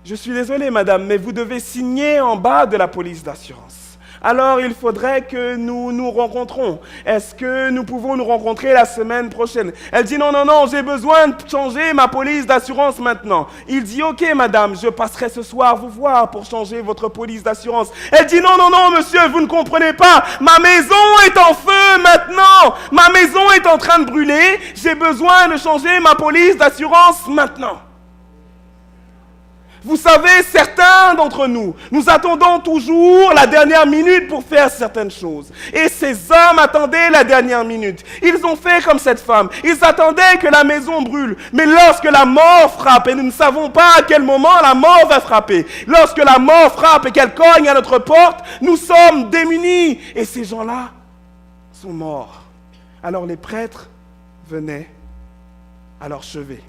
je suis désolé, madame, mais vous devez signer en bas de la police d'assurance. Alors, il faudrait que nous nous rencontrons. Est-ce que nous pouvons nous rencontrer la semaine prochaine? Elle dit, non, j'ai besoin de changer ma police d'assurance maintenant. Il dit, ok, madame, je passerai ce soir vous voir pour changer votre police d'assurance. Elle dit, non, monsieur, vous ne comprenez pas. Ma maison est en feu maintenant. Ma maison est en train de brûler. J'ai besoin de changer ma police d'assurance maintenant. Vous savez, certains d'entre nous, nous attendons toujours la dernière minute pour faire certaines choses. Et ces hommes attendaient la dernière minute. Ils ont fait comme cette femme. Ils attendaient que la maison brûle. Mais lorsque la mort frappe, et nous ne savons pas à quel moment la mort va frapper, lorsque la mort frappe et qu'elle cogne à notre porte, nous sommes démunis. Et ces gens-là sont morts. Alors les prêtres venaient à leur chevet.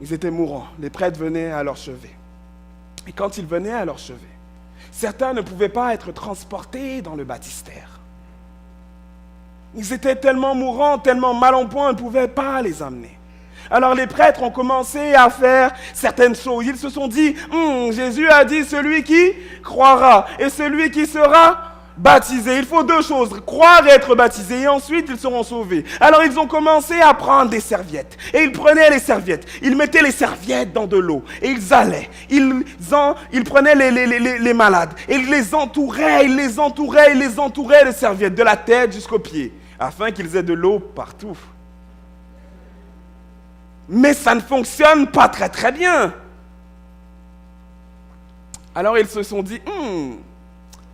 Ils étaient mourants. Les prêtres venaient à leur chevet. Et quand ils venaient à leur chevet, certains ne pouvaient pas être transportés dans le baptistère. Ils étaient tellement mourants, tellement mal en point, on ne pouvait pas les amener. Alors les prêtres ont commencé à faire certaines choses. Ils se sont dit, Jésus a dit, celui qui croira et celui qui sera baptisé. Il faut deux choses, croire et être baptisé, et ensuite ils seront sauvés. Alors ils ont commencé à prendre des serviettes, et ils prenaient les serviettes, ils mettaient les serviettes dans de l'eau, et ils allaient, ils prenaient les malades, et ils les entouraient de serviettes, de la tête jusqu'aux pieds, afin qu'ils aient de l'eau partout. Mais ça ne fonctionne pas très très bien. Alors ils se sont dit,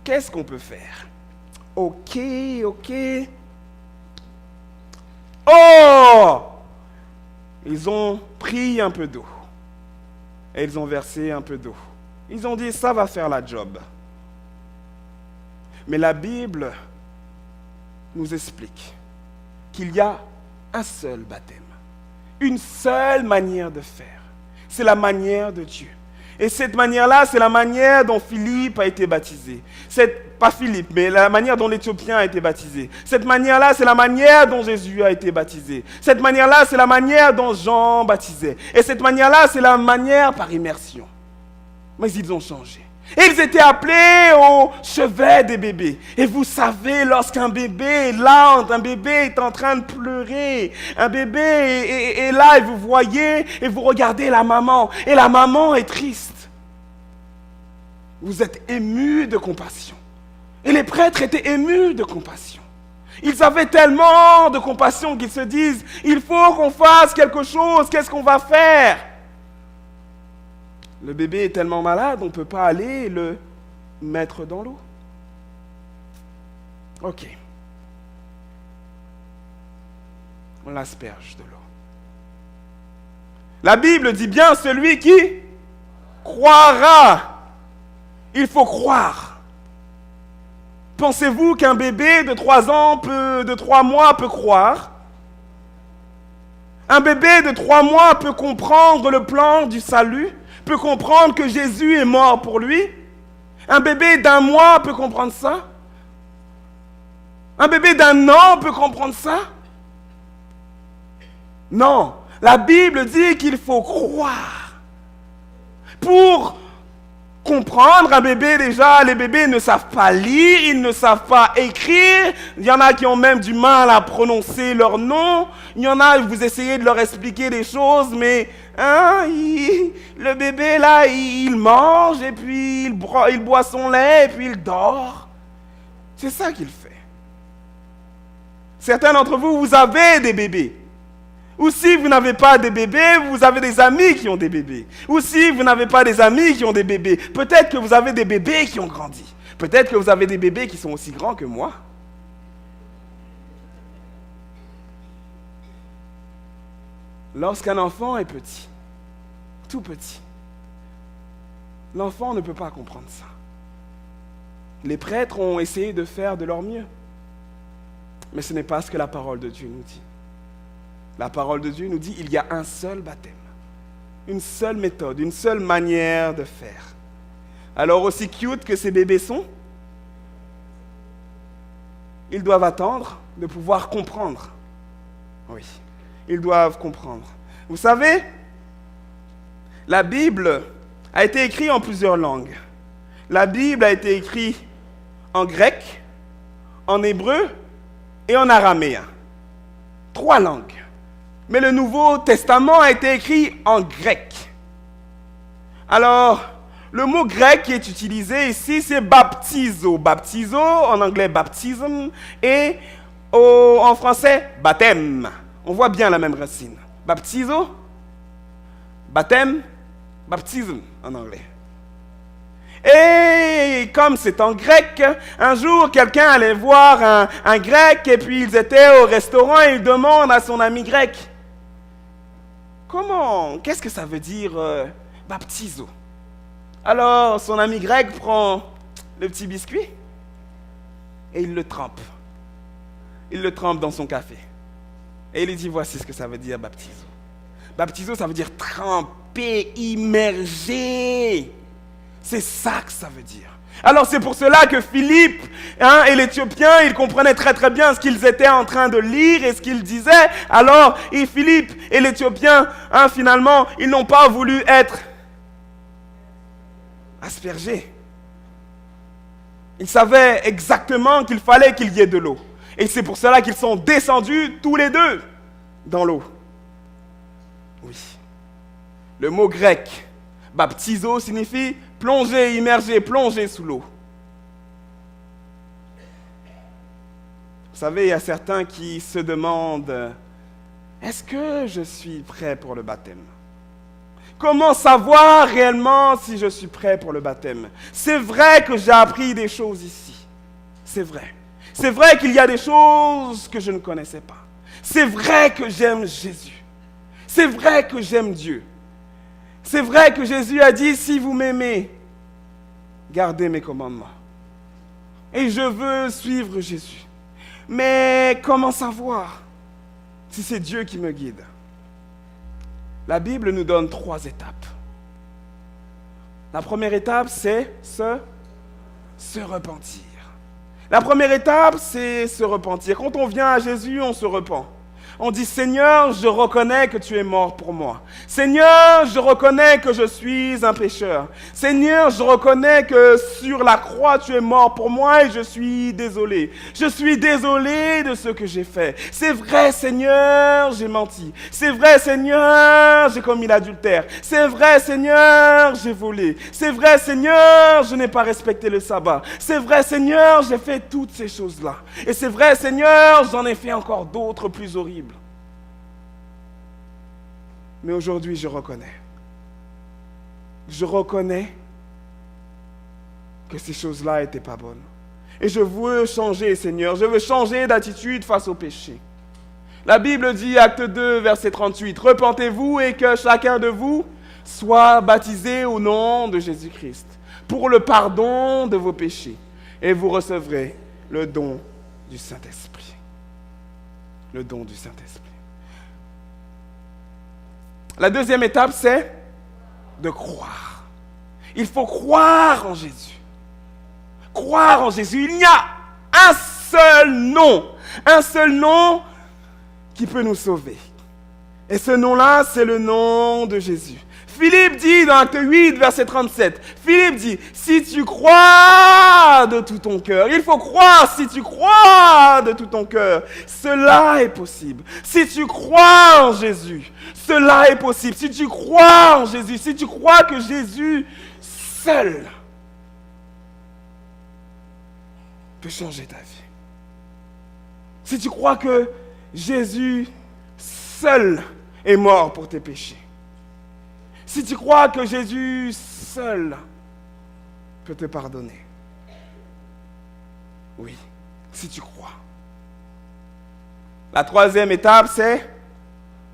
qu'est-ce qu'on peut faire? Ok. Oh! Ils ont pris un peu d'eau. Et ils ont versé un peu d'eau. Ils ont dit, ça va faire la job. Mais la Bible nous explique qu'il y a un seul baptême. Une seule manière de faire. C'est la manière de Dieu. Et cette manière-là, c'est la manière dont Philippe a été baptisé. Pas Philippe, mais la manière dont l'Éthiopien a été baptisé. Cette manière-là, c'est la manière dont Jésus a été baptisé. Cette manière-là, c'est la manière dont Jean baptisait. Et cette manière-là, c'est la manière par immersion. Mais ils ont changé. Et ils étaient appelés au chevet des bébés. Et vous savez, lorsqu'un bébé lente, un bébé est en train de pleurer, un bébé est là et vous voyez et vous regardez la maman. Et la maman est triste. Vous êtes émus de compassion. Et les prêtres étaient émus de compassion. Ils avaient tellement de compassion qu'ils se disent, il faut qu'on fasse quelque chose, qu'est-ce qu'on va faire? Le bébé est tellement malade, on ne peut pas aller le mettre dans l'eau. Ok. On l'asperge de l'eau. La Bible dit bien celui qui croira. Il faut croire. Pensez-vous qu'un bébé de 3 ans, de 3 mois peut croire? Un bébé de 3 mois peut comprendre le plan du salut? Peut comprendre que Jésus est mort pour lui? Un bébé d'1 mois peut comprendre ça? Un bébé d'1 an peut comprendre ça? Non, la Bible dit qu'il faut croire. Pour comprendre un bébé, déjà, les bébés ne savent pas lire, ils ne savent pas écrire. Il y en a qui ont même du mal à prononcer leur nom. Il y en a, vous essayez de leur expliquer des choses, mais le bébé, là, il mange, et puis il boit son lait, et puis il dort. C'est ça qu'il fait. Certains d'entre vous, vous avez des bébés. Ou si vous n'avez pas des bébés, vous avez des amis qui ont des bébés. Ou si vous n'avez pas des amis qui ont des bébés, peut-être que vous avez des bébés qui ont grandi. Peut-être que vous avez des bébés qui sont aussi grands que moi. Lorsqu'un enfant est petit, tout petit, l'enfant ne peut pas comprendre ça. Les prêtres ont essayé de faire de leur mieux. Mais ce n'est pas ce que la parole de Dieu nous dit. La parole de Dieu nous dit qu'il y a un seul baptême, une seule méthode, une seule manière de faire. Alors aussi cute que ces bébés sont, ils doivent attendre de pouvoir comprendre. Oui, ils doivent comprendre. Vous savez, la Bible a été écrite en plusieurs langues. La Bible a été écrite en grec, en hébreu et en araméen. 3 langues. Mais le Nouveau Testament a été écrit en grec. Alors, le mot grec qui est utilisé ici, c'est baptizo. Baptizo, en anglais baptism, et en français, baptême. On voit bien la même racine. Baptizo, baptême, baptism en anglais. Et comme c'est en grec, un jour, quelqu'un allait voir un grec et puis ils étaient au restaurant et il demande à son ami grec, qu'est-ce que ça veut dire baptizo? Alors, son ami grec prend le petit biscuit et il le trempe. Il le trempe dans son café. Et il lui dit, voici ce que ça veut dire baptizo. Baptizo, ça veut dire tremper, immerger. C'est ça que ça veut dire. Alors c'est pour cela que Philippe et l'Éthiopien, ils comprenaient très très bien ce qu'ils étaient en train de lire et ce qu'ils disaient. Alors Philippe et l'Éthiopien, finalement, ils n'ont pas voulu être aspergés. Ils savaient exactement qu'il fallait qu'il y ait de l'eau. Et c'est pour cela qu'ils sont descendus tous les deux dans l'eau. Oui. Le mot grec baptizo signifie plonger, immerger, plonger sous l'eau. Vous savez, il y a certains qui se demandent, est-ce que je suis prêt pour le baptême? Comment savoir réellement si je suis prêt pour le baptême? C'est vrai que j'ai appris des choses ici. C'est vrai. C'est vrai qu'il y a des choses que je ne connaissais pas. C'est vrai que j'aime Jésus. C'est vrai que j'aime Dieu. C'est vrai que Jésus a dit, si vous m'aimez, gardez mes commandements. Et je veux suivre Jésus. Mais comment savoir si c'est Dieu qui me guide? La Bible nous donne 3 étapes. La première étape, c'est se repentir. La première étape, c'est se repentir. Quand on vient à Jésus, on se repent. On dit, Seigneur, je reconnais que tu es mort pour moi. Seigneur, je reconnais que je suis un pécheur. Seigneur, je reconnais que sur la croix, tu es mort pour moi et je suis désolé. Je suis désolé de ce que j'ai fait. C'est vrai, Seigneur, j'ai menti. C'est vrai, Seigneur, j'ai commis l'adultère. C'est vrai, Seigneur, j'ai volé. C'est vrai, Seigneur, je n'ai pas respecté le sabbat. C'est vrai, Seigneur, j'ai fait toutes ces choses-là. Et c'est vrai, Seigneur, j'en ai fait encore d'autres plus horribles. Mais aujourd'hui, je reconnais. Je reconnais que ces choses-là n'étaient pas bonnes. Et je veux changer, Seigneur. Je veux changer d'attitude face au péché. La Bible dit, acte 2, verset 38, « Repentez-vous et que chacun de vous soit baptisé au nom de Jésus-Christ pour le pardon de vos péchés. Et vous recevrez le don du Saint-Esprit. » Le don du Saint-Esprit. La deuxième étape, c'est de croire. Il faut croire en Jésus. Croire en Jésus. Il y a un seul nom qui peut nous sauver. Et ce nom-là, c'est le nom de Jésus. Philippe dit dans Acte 8, verset 37, Philippe dit, si tu crois de tout ton cœur, il faut croire, si tu crois de tout ton cœur, cela est possible. Si tu crois en Jésus, cela est possible. Si tu crois en Jésus, si tu crois que Jésus seul peut changer ta vie. Si tu crois que Jésus seul est mort pour tes péchés, si tu crois que Jésus seul peut te pardonner, oui, si tu crois. La troisième étape, c'est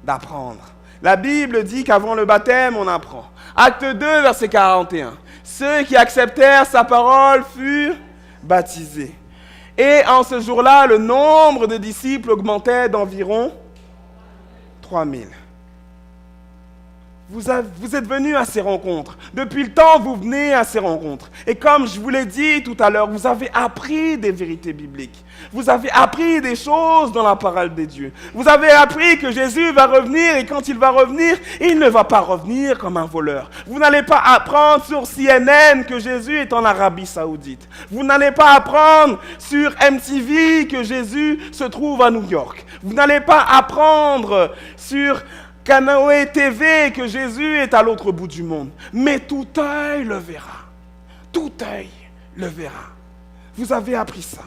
d'apprendre. La Bible dit qu'avant le baptême, on apprend. Acte 2, verset 41. Ceux qui acceptèrent sa parole furent baptisés. Et en ce jour-là, le nombre de disciples augmentait d'environ 3000. Vous êtes venus à ces rencontres. Depuis le temps, vous venez à ces rencontres. Et comme je vous l'ai dit tout à l'heure, vous avez appris des vérités bibliques. Vous avez appris des choses dans la parole de Dieu. Vous avez appris que Jésus va revenir et quand il va revenir, il ne va pas revenir comme un voleur. Vous n'allez pas apprendre sur CNN que Jésus est en Arabie Saoudite. Vous n'allez pas apprendre sur MTV que Jésus se trouve à New York. Vous n'allez pas apprendre sur Canoë TV que Jésus est à l'autre bout du monde. Mais tout œil le verra. Tout œil le verra. Vous avez appris ça.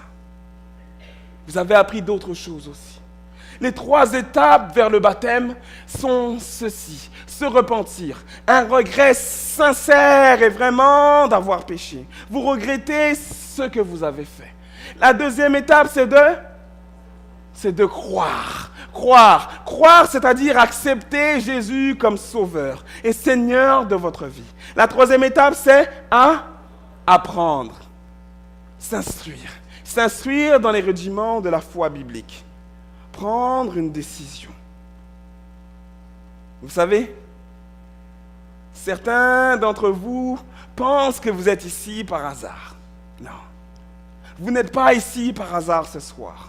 Vous avez appris d'autres choses aussi. Les 3 étapes vers le baptême sont ceci. Se repentir. Un regret sincère et vraiment d'avoir péché. Vous regrettez ce que vous avez fait. La deuxième étape, c'est de croire. Croire, c'est-à-dire accepter Jésus comme sauveur et Seigneur de votre vie. La troisième étape, c'est apprendre, s'instruire dans les rudiments de la foi biblique, prendre une décision. Vous savez, certains d'entre vous pensent que vous êtes ici par hasard. Non, vous n'êtes pas ici par hasard ce soir.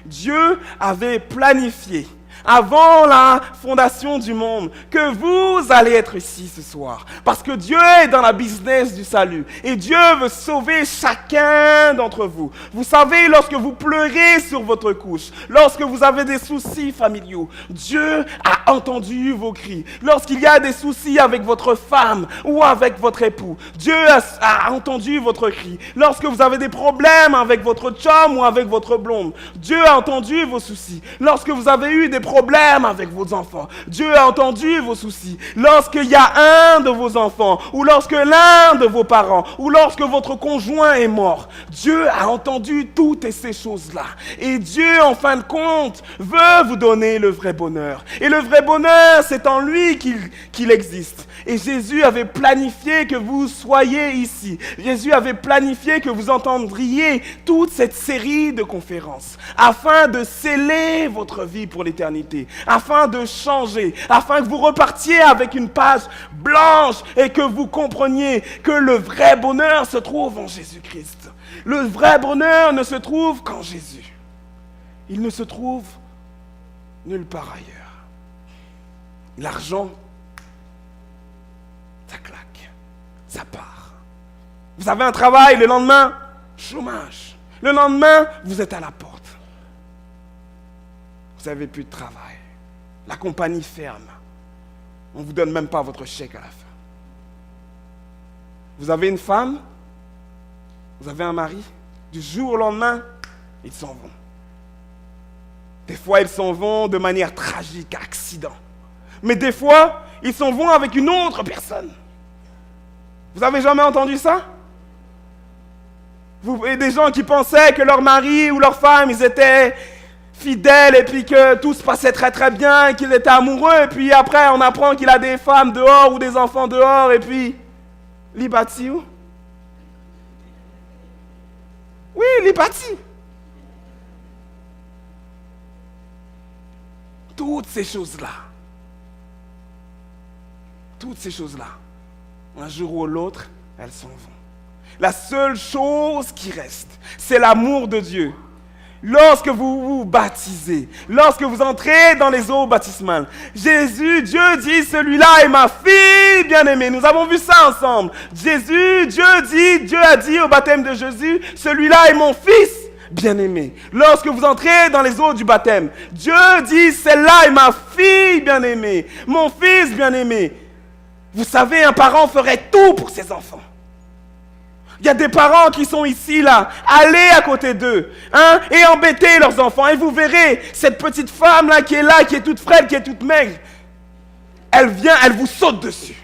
Dieu avait planifié, avant la fondation du monde, que vous allez être ici ce soir. Parce que Dieu est dans la business du salut. Et Dieu veut sauver chacun d'entre vous. Vous savez, lorsque vous pleurez sur votre couche, lorsque vous avez des soucis familiaux, Dieu a entendu vos cris. Lorsqu'il y a des soucis avec votre femme ou avec votre époux, Dieu a entendu votre cri. Lorsque vous avez des problèmes avec votre chum ou avec votre blonde, Dieu a entendu vos soucis. Lorsque vous avez eu des problèmes avec vos enfants, Dieu a entendu vos soucis. Lorsqu'il y a un de vos enfants, ou lorsque l'un de vos parents, ou lorsque votre conjoint est mort, Dieu a entendu toutes ces choses-là. Et Dieu, en fin de compte, veut vous donner le vrai bonheur. Et le vrai bonheur, c'est en lui qu'il existe. Et Jésus avait planifié que vous soyez ici. Jésus avait planifié que vous entendriez toute cette série de conférences afin de sceller votre vie pour l'éternité, afin de changer, afin que vous repartiez avec une page blanche et que vous compreniez que le vrai bonheur se trouve en Jésus-Christ. Le vrai bonheur ne se trouve qu'en Jésus. Il ne se trouve nulle part ailleurs. L'argent, ça claque, ça part. Vous avez un travail, le lendemain, chômage. Le lendemain, vous êtes à la porte. Vous n'avez plus de travail. La compagnie ferme. On ne vous donne même pas votre chèque à la fin. Vous avez une femme, vous avez un mari, du jour au lendemain, ils s'en vont. Des fois, ils s'en vont de manière tragique, accident. Mais des fois, ils s'en vont avec une autre personne. Vous avez jamais entendu ça? Vous voyez des gens qui pensaient que leur mari ou leur femme, ils étaient fidèles et puis que tout se passait très très bien, qu'ils étaient amoureux. Et puis après, on apprend qu'il a des femmes dehors ou des enfants dehors et puis... Libati où? Oui, Libati. Toutes ces choses-là, un jour ou l'autre, elles s'en vont. La seule chose qui reste, c'est l'amour de Dieu. Lorsque vous vous baptisez, lorsque vous entrez dans les eaux baptismales, Dieu dit, celui-là est ma fille bien-aimée. Nous avons vu ça ensemble. Dieu a dit au baptême de Jésus, celui-là est mon fils bien-aimé. Lorsque vous entrez dans les eaux du baptême, Dieu dit, celle-là est ma fille bien-aimée, mon fils bien-aimé. Vous savez, un parent ferait tout pour ses enfants. Il y a des parents qui sont ici, là. Allez à côté d'eux, hein, et embêtez leurs enfants. Et vous verrez, cette petite femme-là qui est là, qui est toute frêle, qui est toute maigre, elle vient, elle vous saute dessus.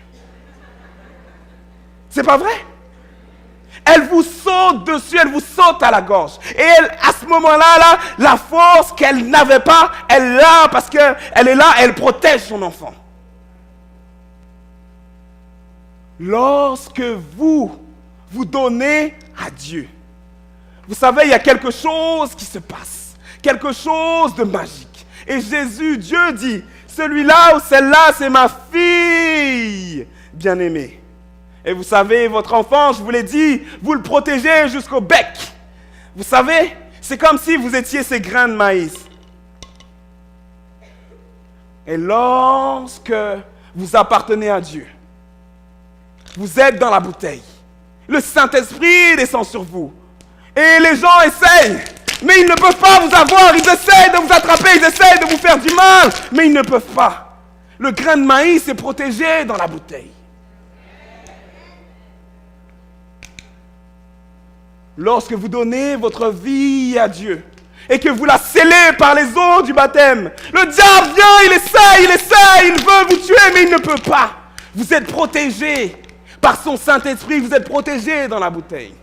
C'est pas vrai? Elle vous saute dessus, elle vous saute à la gorge. Et elle, à ce moment-là, là, la force qu'elle n'avait pas, elle l'a parce qu'elle est là, elle protège son enfant. Lorsque vous donnez à Dieu, vous savez, il y a quelque chose qui se passe, quelque chose de magique. Et Jésus, Dieu dit, celui-là ou celle-là, c'est ma fille bien-aimée. Et vous savez, votre enfant, je vous l'ai dit, vous le protégez jusqu'au bec. Vous savez, c'est comme si vous étiez ces grains de maïs. Et lorsque vous appartenez à Dieu, vous êtes dans la bouteille. Le Saint-Esprit descend sur vous. Et les gens essayent, mais ils ne peuvent pas vous avoir. Ils essayent de vous attraper, ils essayent de vous faire du mal, mais ils ne peuvent pas. Le grain de maïs est protégé dans la bouteille. Lorsque vous donnez votre vie à Dieu et que vous la scellez par les eaux du baptême, le diable vient, il essaie, il veut vous tuer, mais il ne peut pas. Vous êtes protégés par son Saint-Esprit, vous êtes protégés dans la bouteille.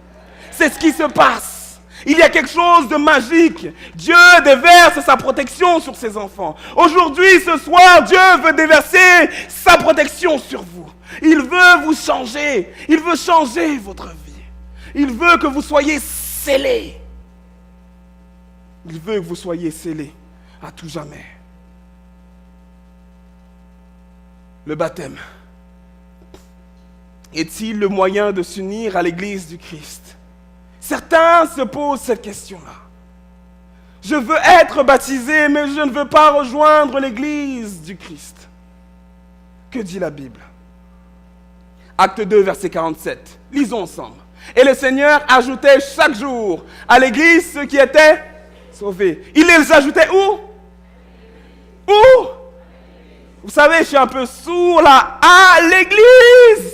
C'est ce qui se passe. Il y a quelque chose de magique. Dieu déverse sa protection sur ses enfants. Aujourd'hui, ce soir, Dieu veut déverser sa protection sur vous. Il veut vous changer. Il veut changer votre vie. Il veut que vous soyez scellés. Il veut que vous soyez scellés à tout jamais. Le baptême est-il le moyen de s'unir à l'Église du Christ? Certains se posent cette question-là. Je veux être baptisé, mais je ne veux pas rejoindre l'Église du Christ. Que dit la Bible? Acte 2, verset 47. Lisons ensemble. Et le Seigneur ajoutait chaque jour à l'Église ceux qui étaient sauvés. Il les ajoutait où? Où? Vous savez, je suis un peu sourd là. À l'Église.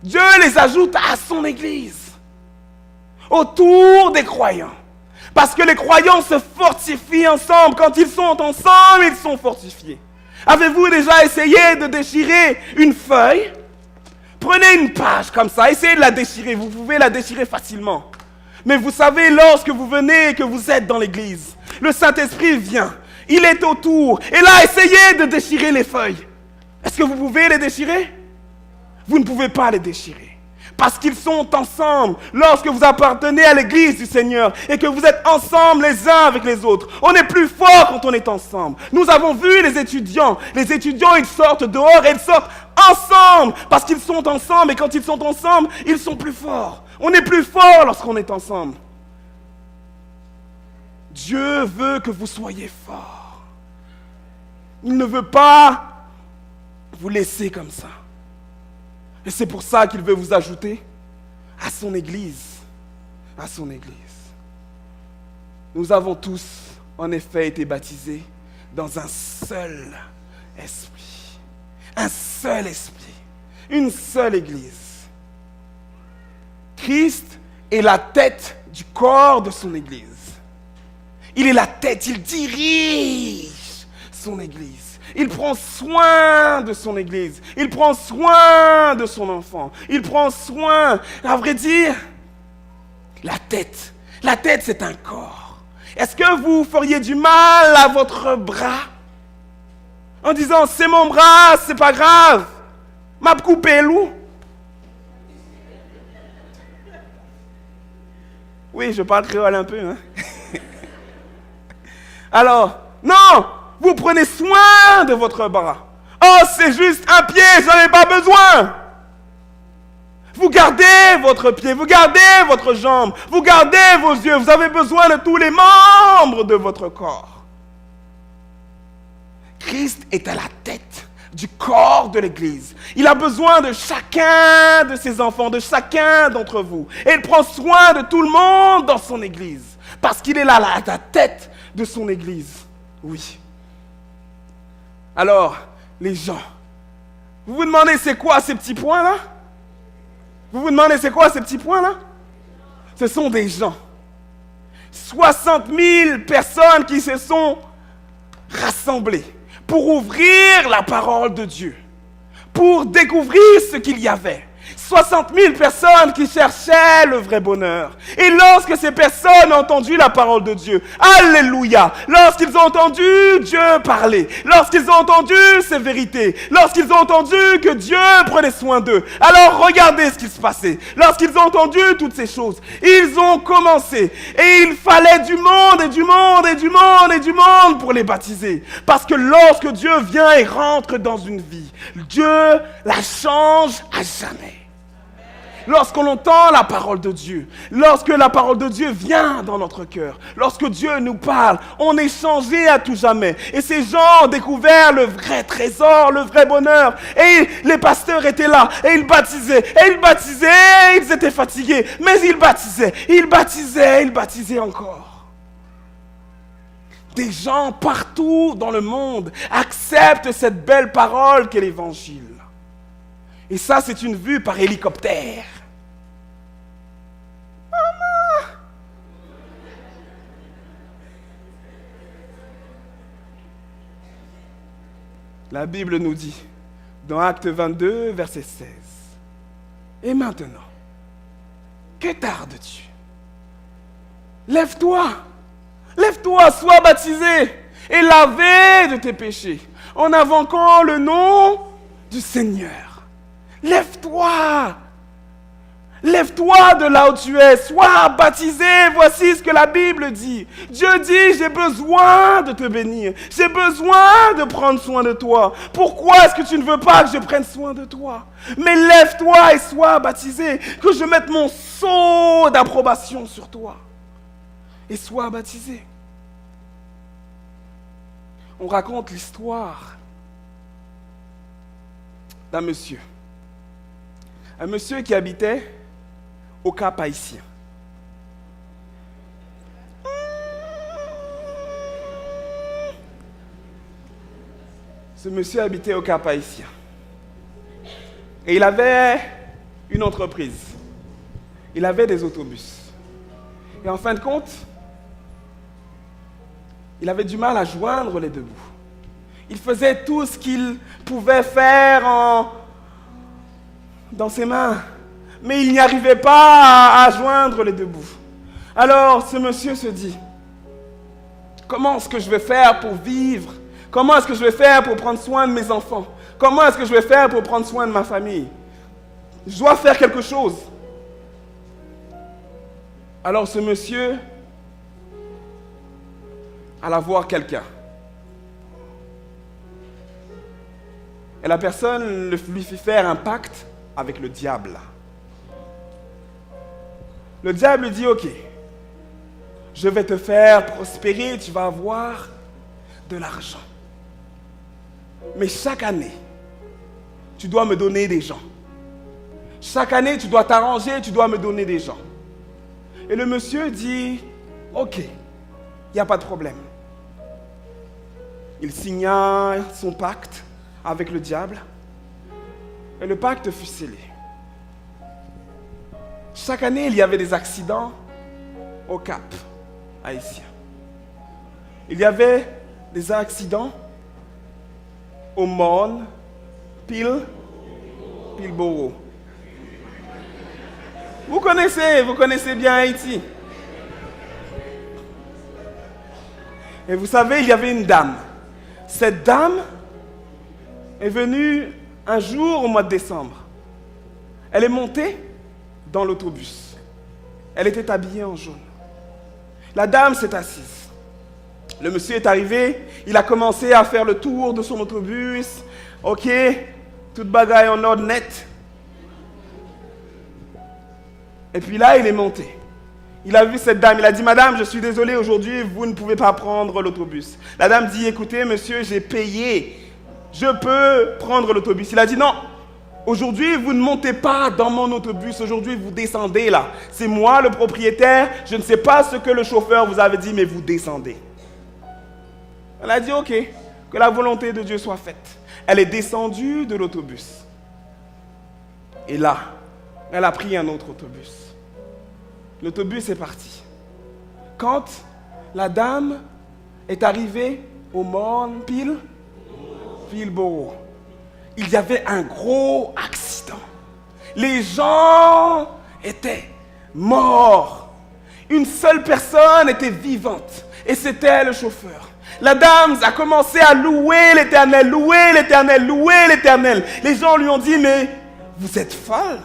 Dieu les ajoute à son Église. Autour des croyants. Parce que les croyants se fortifient ensemble. Quand ils sont ensemble, ils sont fortifiés. Avez-vous déjà essayé de déchirer une feuille? Prenez une page comme ça, essayez de la déchirer. Vous pouvez la déchirer facilement. Mais vous savez, lorsque vous venez et que vous êtes dans l'église, le Saint-Esprit vient. Il est autour. Et là, essayez de déchirer les feuilles. Est-ce que vous pouvez les déchirer? Vous ne pouvez pas les déchirer. Parce qu'ils sont ensemble. Lorsque vous appartenez à l'église du Seigneur et que vous êtes ensemble les uns avec les autres, on est plus fort quand on est ensemble. Nous avons vu les étudiants. Les étudiants, ils sortent dehors et ils sortent ensemble parce qu'ils sont ensemble. Et quand ils sont ensemble, ils sont plus forts. On est plus fort lorsqu'on est ensemble. Dieu veut que vous soyez forts. Il ne veut pas vous laisser comme ça. Et c'est pour ça qu'il veut vous ajouter à son Église. À son Église. Nous avons tous, en effet, été baptisés dans un seul esprit. Un seul esprit. Une seule Église. Christ est la tête du corps de son Église. Il est la tête, il dirige son Église. Il prend soin de son Église. Il prend soin de son enfant. Il prend soin, à vrai dire, la tête. La tête, c'est un corps. Est-ce que vous feriez du mal à votre bras en disant, c'est mon bras, c'est pas grave, m'a coupé loup? Oui, je parle créole un peu. Hein? Alors, non! Vous prenez soin de votre bras. Oh, c'est juste un pied, j'en ai pas besoin. Vous gardez votre pied, vous gardez votre jambe, vous gardez vos yeux. Vous avez besoin de tous les membres de votre corps. Christ est à la tête du corps de l'Église. Il a besoin de chacun de ses enfants, de chacun d'entre vous. Et il prend soin de tout le monde dans son Église. Parce qu'il est là, à la tête de son Église. Oui. Alors, les gens, Vous vous demandez c'est quoi ces petits points-là? Vous vous demandez c'est quoi ces petits points-là? Ce sont des gens. 60 000 personnes qui se sont rassemblées pour ouvrir la parole de Dieu, pour découvrir ce qu'il y avait. 60 000 personnes qui cherchaient le vrai bonheur. Et lorsque ces personnes ont entendu la parole de Dieu, alléluia, lorsqu'ils ont entendu Dieu parler, lorsqu'ils ont entendu ses vérités, lorsqu'ils ont entendu que Dieu prenait soin d'eux, alors regardez ce qui se passait. Lorsqu'ils ont entendu toutes ces choses, ils ont commencé. Et il fallait du monde et du monde et du monde et du monde pour les baptiser. Parce que lorsque Dieu vient et rentre dans une vie, Dieu la change à jamais. Lorsqu'on entend la parole de Dieu, lorsque la parole de Dieu vient dans notre cœur, lorsque Dieu nous parle, on est changé à tout jamais. Et ces gens ont découvert le vrai trésor, le vrai bonheur. Et les pasteurs étaient là, et ils baptisaient, et ils étaient fatigués, mais ils baptisaient encore. Des gens partout dans le monde acceptent cette belle parole qu'est l'Évangile. Et ça, c'est une vue par hélicoptère. Maman! La Bible nous dit, dans Acte 22, verset 16, « Et maintenant, que tardes-tu? Lève-toi, sois baptisé et lavé de tes péchés, en invoquant le nom du Seigneur. » Lève-toi de là où tu es, sois baptisé, voici ce que la Bible dit. Dieu dit, j'ai besoin de te bénir, j'ai besoin de prendre soin de toi. Pourquoi est-ce que tu ne veux pas que je prenne soin de toi? Mais lève-toi et sois baptisé, que je mette mon sceau d'approbation sur toi. Et sois baptisé. On raconte l'histoire d'un monsieur. Un monsieur qui habitait au Cap Haïtien. Ce monsieur habitait au Cap Haïtien. Et il avait une entreprise. Il avait des autobus. Et en fin de compte, il avait du mal à joindre les deux bouts. Il faisait tout ce qu'il pouvait faire dans ses mains, mais il n'y arrivait pas à joindre les deux bouts. Alors ce monsieur se dit, comment est-ce que je vais faire pour vivre? Comment est-ce que je vais faire pour prendre soin de mes enfants? Comment est-ce que je vais faire pour prendre soin de ma famille? Je dois faire quelque chose. Alors ce monsieur alla voir quelqu'un. Et la personne lui fit faire un pacte avec le diable. Le diable lui dit, ok, je vais te faire prospérer, tu vas avoir de l'argent. Mais chaque année, tu dois me donner des gens. Chaque année, tu dois t'arranger, tu dois me donner des gens. Et le monsieur dit, ok, il n'y a pas de problème. Il signa son pacte avec le diable. Et le pacte fut scellé. Chaque année, il y avait des accidents au Cap Haïtien. Il y avait des accidents au Morne, Pilboro. Vous connaissez bien Haïti. Et vous savez, il y avait une dame. Cette dame est venue un jour au mois de décembre. Elle est montée dans l'autobus. Elle était habillée en jaune. La dame s'est assise. Le monsieur est arrivé, il a commencé à faire le tour de son autobus. Ok, toute bagaille en ordre net. Et puis là, il est monté. Il a vu cette dame, il a dit, madame, je suis désolé, aujourd'hui, vous ne pouvez pas prendre l'autobus. La dame dit, écoutez, monsieur, j'ai payé. Je peux prendre l'autobus. Il a dit, non, aujourd'hui, vous ne montez pas dans mon autobus. Aujourd'hui, vous descendez là. C'est moi le propriétaire. Je ne sais pas ce que le chauffeur vous avait dit, mais vous descendez. Elle a dit, ok, que la volonté de Dieu soit faite. elle est descendue de l'autobus. Et là, elle a pris un autre autobus. L'autobus est parti. Quand la dame est arrivée au morne Peelborough, il y avait un gros accident. Les gens étaient morts. Une seule personne était vivante et c'était le chauffeur. La dame a commencé à louer l'Éternel, louer l'Éternel, louer l'Éternel. Les gens lui ont dit, mais vous êtes folle.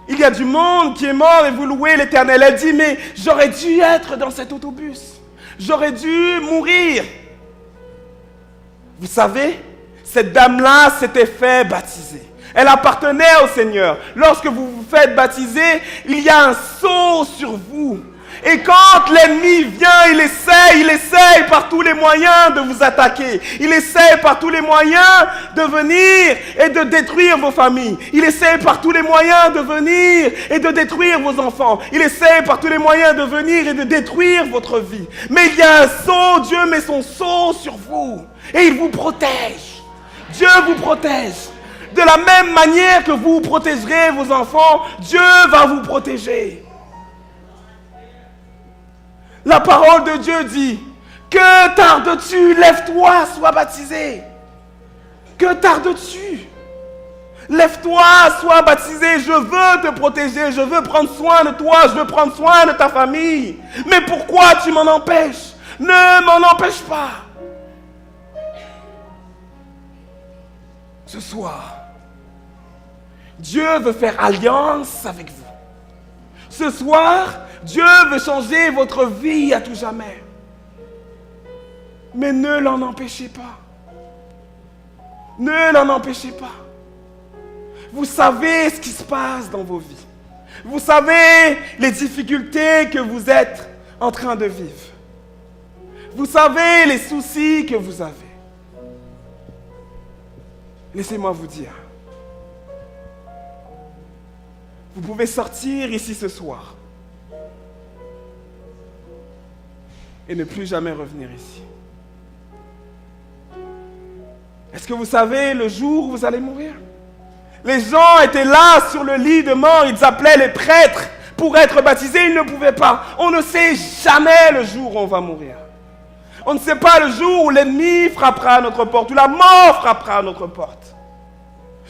Il y a du monde qui est mort et vous louez l'Éternel. Elle dit, mais j'aurais dû être dans cet autobus. J'aurais dû mourir. Vous savez, cette dame-là s'était fait baptiser. Elle appartenait au Seigneur. Lorsque vous vous faites baptiser, il y a un sceau sur vous. Et quand l'ennemi vient, il essaye par tous les moyens de vous attaquer. Il essaye par tous les moyens de venir et de détruire vos familles. Il essaye par tous les moyens de venir et de détruire vos enfants. Il essaye par tous les moyens de venir et de détruire votre vie. Mais il y a un sceau, Dieu met son sceau sur vous. Et il vous protège. Dieu vous protège. De la même manière que vous protégerez vos enfants, Dieu va vous protéger. La parole de Dieu dit, que tardes-tu? Lève-toi, sois baptisé. Que tardes-tu? Lève-toi, sois baptisé. Je veux te protéger, je veux prendre soin de toi, je veux prendre soin de ta famille. Mais pourquoi tu m'en empêches? Ne m'en empêche pas. Ce soir, Dieu veut faire alliance avec vous. Ce soir, Dieu veut changer votre vie à tout jamais. Mais ne l'en empêchez pas. Ne l'en empêchez pas. Vous savez ce qui se passe dans vos vies. Vous savez les difficultés que vous êtes en train de vivre. Vous savez les soucis que vous avez. Laissez-moi vous dire. Vous pouvez sortir ici ce soir et ne plus jamais revenir ici. Est-ce que vous savez le jour où vous allez mourir? Les gens étaient là sur le lit de mort, ils appelaient les prêtres pour être baptisés, ils ne pouvaient pas. On ne sait jamais le jour où on va mourir. On ne sait pas le jour où l'ennemi frappera à notre porte, où la mort frappera à notre porte.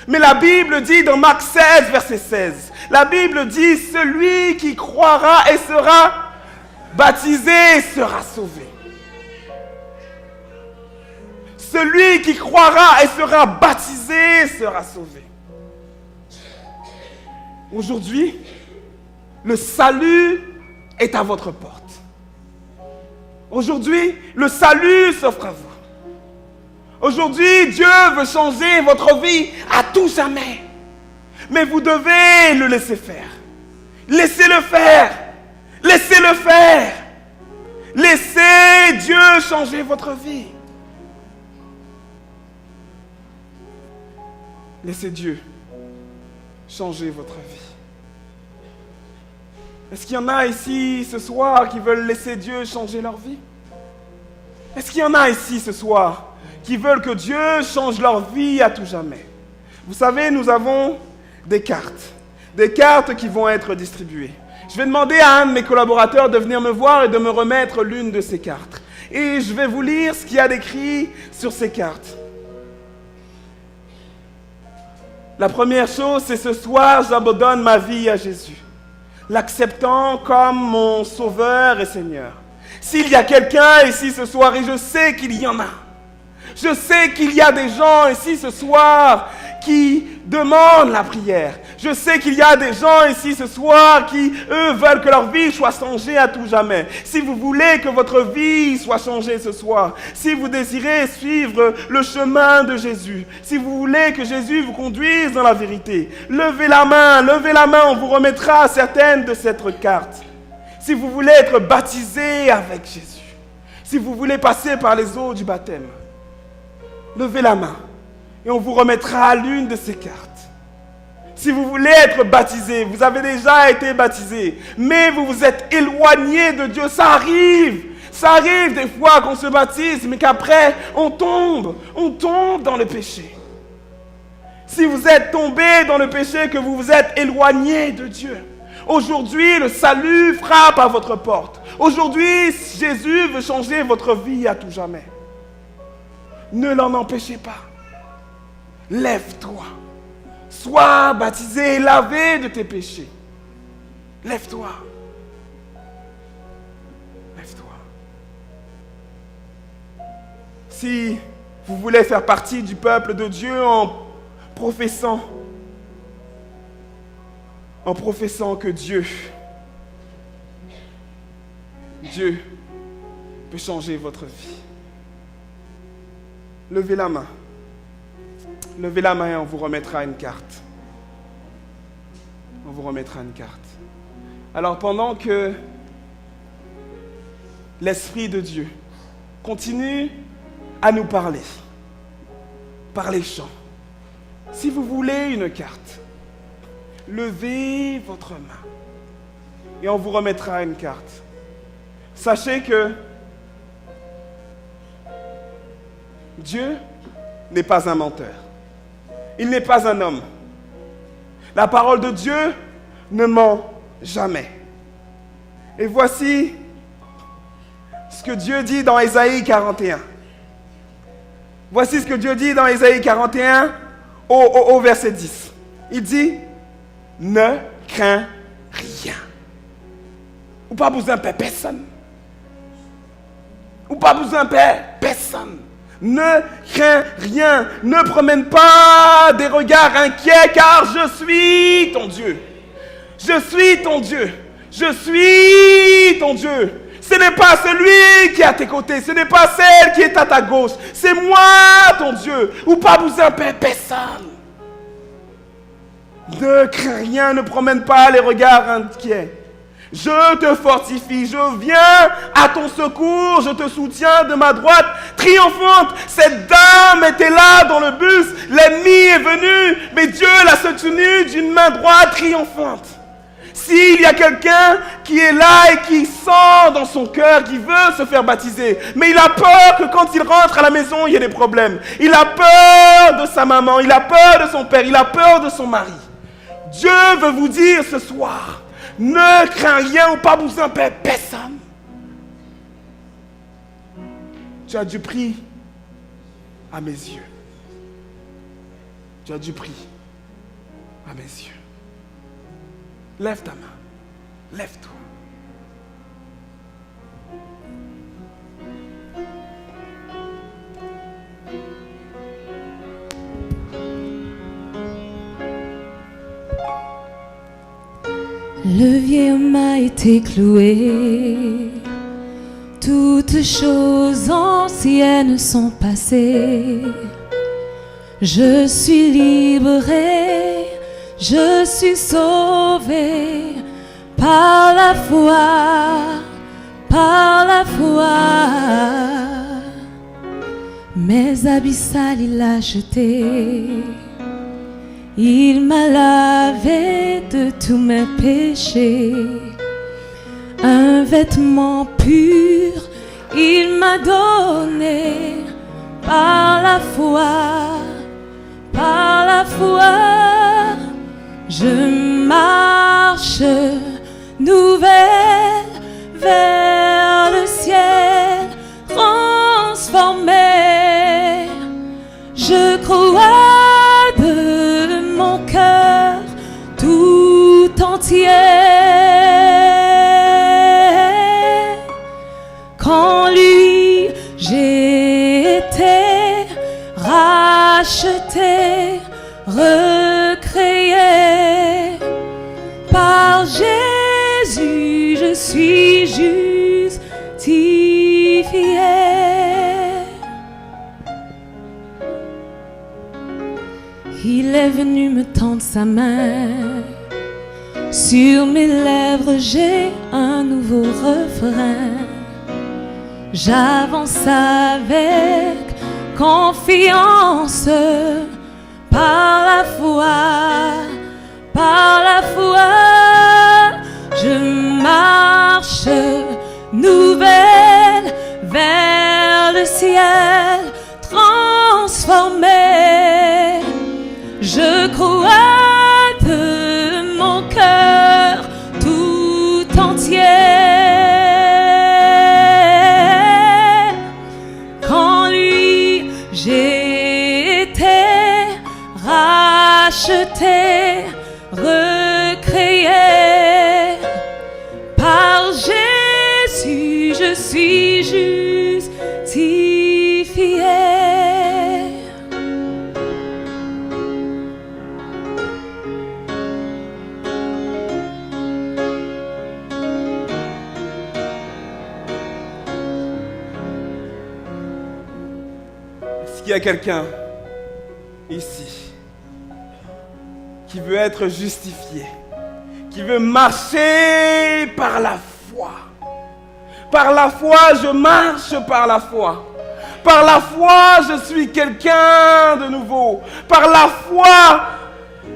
Mais la Bible dit dans Marc 16, verset 16, la Bible dit, celui qui croira et sera baptisé sera sauvé. Celui qui croira et sera baptisé sera sauvé. Aujourd'hui, le salut est à votre porte. Aujourd'hui, le salut s'offre à vous. Aujourd'hui, Dieu veut changer votre vie à tout jamais. Mais vous devez le laisser faire. Laissez-le faire. Laissez-le faire. Laissez Dieu changer votre vie. Laissez Dieu changer votre vie. Est-ce qu'il y en a ici ce soir qui veulent laisser Dieu changer leur vie? Est-ce qu'il y en a ici ce soir qui veulent que Dieu change leur vie à tout jamais? Vous savez, nous avons des cartes qui vont être distribuées. Je vais demander à un de mes collaborateurs de venir me voir et de me remettre l'une de ces cartes. Et je vais vous lire ce qu'il y a d'écrit sur ces cartes. La première chose, c'est ce soir, j'abandonne ma vie à Jésus, l'acceptant comme mon sauveur et Seigneur. S'il y a quelqu'un ici ce soir, et je sais qu'il y en a, je sais qu'il y a des gens ici ce soir qui demandent la prière. Je sais qu'il y a des gens ici ce soir qui, eux, veulent que leur vie soit changée à tout jamais. Si vous voulez que votre vie soit changée ce soir, si vous désirez suivre le chemin de Jésus, si vous voulez que Jésus vous conduise dans la vérité, levez la main, on vous remettra certaines de cette carte. Si vous voulez être baptisé avec Jésus, si vous voulez passer par les eaux du baptême, levez la main et on vous remettra l'une de ces cartes. Si vous voulez être baptisé, vous avez déjà été baptisé, mais vous vous êtes éloigné de Dieu, ça arrive des fois qu'on se baptise, mais qu'après on tombe dans le péché. Si vous êtes tombé dans le péché, que vous vous êtes éloigné de Dieu, aujourd'hui, le salut frappe à votre porte. Aujourd'hui, Jésus veut changer votre vie à tout jamais. Ne l'en empêchez pas. Lève-toi. Sois baptisé et lavé de tes péchés. Lève-toi. Lève-toi. Si vous voulez faire partie du peuple de Dieu en professant que Dieu peut changer votre vie. Levez la main. Levez la main et on vous remettra une carte. On vous remettra une carte. Alors pendant que l'Esprit de Dieu continue à nous parler par les chants, si vous voulez une carte, levez votre main et on vous remettra une carte. Sachez que Dieu n'est pas un menteur. Il n'est pas un homme. La parole de Dieu ne ment jamais. Et voici ce que Dieu dit dans Ésaïe 41. Voici ce que Dieu dit dans Ésaïe 41 au verset 10. Il dit, ne crains rien. Ou pas besoin de personne. Ou pas besoin de personne. Ne crains rien. Ne promène pas des regards inquiets, car je suis ton Dieu. Je suis ton Dieu. Je suis ton Dieu. Ce n'est pas celui qui est à tes côtés. Ce n'est pas celle qui est à ta gauche. C'est moi, ton Dieu. Ou pas besoin de personne. Ne crains rien. Ne promène pas les regards inquiets. Je te fortifie, je viens à ton secours, je te soutiens de ma droite triomphante. Cette dame était là dans le bus, l'ennemi est venu, mais Dieu l'a soutenue d'une main droite triomphante. S'il y a quelqu'un qui est là et qui sent dans son cœur qu'il veut se faire baptiser, mais il a peur que quand il rentre à la maison, il y ait des problèmes. Il a peur de sa maman, il a peur de son père, il a peur de son mari. Dieu veut vous dire ce soir, ne crains rien ou pas besoin de personne. Tu as du prix à mes yeux. Tu as du prix à mes yeux. Lève ta main. Lève-toi. Le vieux homme a été cloué, toutes choses anciennes sont passées. Je suis libéré, je suis sauvé par la foi, par la foi. Mes habits sales il a jeté. Il m'a lavé de tous mes péchés, un vêtement pur, il m'a donné par la foi, par la foi. Je marche nouvelle vers le ciel transformé. Je crois mon cœur tout entier. Quand lui j'ai été racheté, recréé par Jésus, je suis justifié. Il est venu me tendre sa main. Sur mes lèvres, j'ai un nouveau refrain. J'avance avec confiance par la foi, par la foi. Je marche nouvelle vers le ciel transformé. Je crois de mon cœur tout entier qu'en lui j'ai été racheté, recréé. Par Jésus, je suis justifié. Est-ce qu'il y a quelqu'un ici qui veut être justifié, qui veut marcher par la foi? Par la foi, je marche par la foi. Par la foi, je suis quelqu'un de nouveau. Par la foi,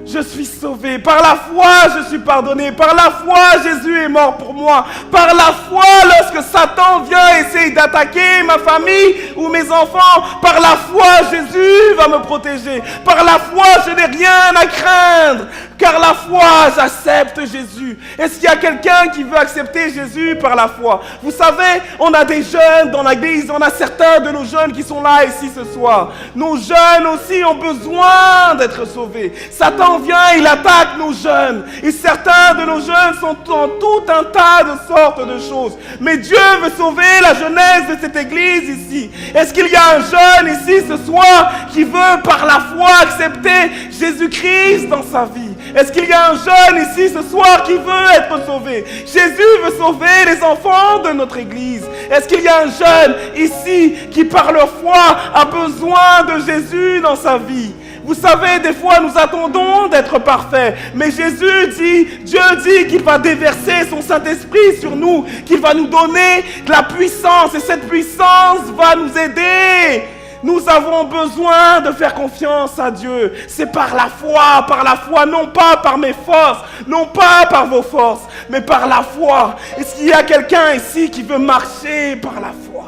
je suis sauvé. Par la foi, je suis pardonné. Par la foi, Jésus est mort pour moi. Par la foi, lorsque Satan vient essayer d'attaquer ma famille ou mes enfants, par la foi, Jésus va me protéger. Par la foi, je n'ai rien à craindre. Car la foi, j'accepte Jésus. Est-ce qu'il y a quelqu'un qui veut accepter Jésus par la foi? Vous savez, on a des jeunes dans l'église. On a certains de nos jeunes qui sont là ici ce soir. Nos jeunes aussi ont besoin d'être sauvés. Satan vient, il attaque nos jeunes. Et certains de nos jeunes sont en tout un tas de sortes de choses. Mais Dieu veut sauver la jeunesse de cette église ici. Est-ce qu'il y a un jeune ici ce soir qui veut par la foi accepter Jésus-Christ dans sa vie? Est-ce qu'il y a un jeune ici ce soir qui veut être sauvé? Jésus veut sauver les enfants de notre église. Est-ce qu'il y a un jeune ici qui par leur foi a besoin de Jésus dans sa vie? Vous savez, des fois nous attendons d'être parfaits, mais Jésus dit, Dieu dit qu'il va déverser son Saint-Esprit sur nous, qu'il va nous donner de la puissance, et cette puissance va nous aider. Nous avons besoin de faire confiance à Dieu. C'est par la foi, non pas par mes forces, non pas par vos forces, mais par la foi. Est-ce qu'il y a quelqu'un ici qui veut marcher par la foi?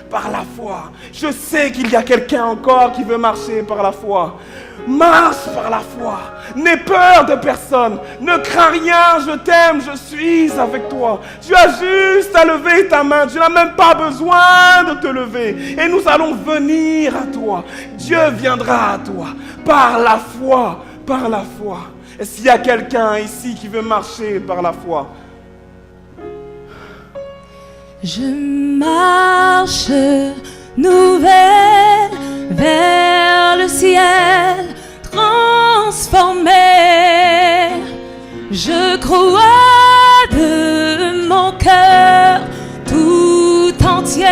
Par la foi. Je sais qu'il y a quelqu'un encore qui veut marcher par la foi. Marche par la foi. N'aie peur de personne. Ne crains rien, je t'aime, je suis avec toi. Tu as juste à lever ta main. Tu n'as même pas besoin de te lever. Et nous allons venir à toi. Dieu viendra à toi. Par la foi. Par la foi. Est-ce qu'il y a quelqu'un ici qui veut marcher par la foi? Je marche nouvelle vers le ciel transformé. Je crois de mon cœur tout entier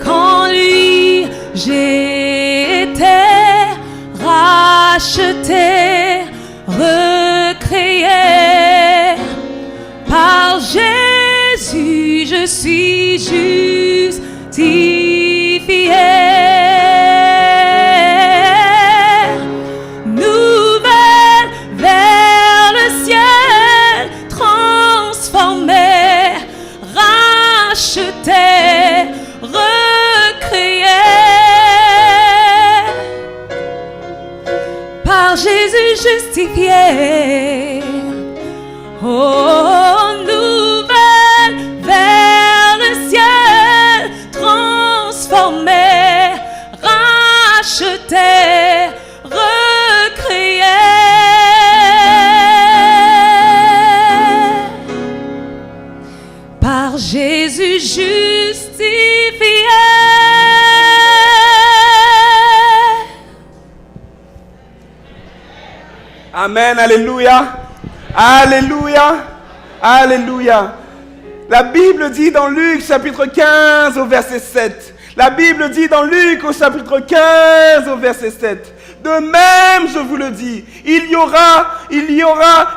qu'en lui j'ai été racheté, recréé. Par Jésus, je suis justifié. Nouvelle vers le ciel, transformé, racheté, recréé. Par Jésus justifié. Oh, nouvelle vers le ciel, transformé, racheté, recréé. Par Jésus justifié. Amen, alléluia. Alléluia, alléluia. La Bible dit dans Luc chapitre 15 au verset 7. La Bible dit dans Luc au chapitre 15 au verset 7. De même, je vous le dis, il y aura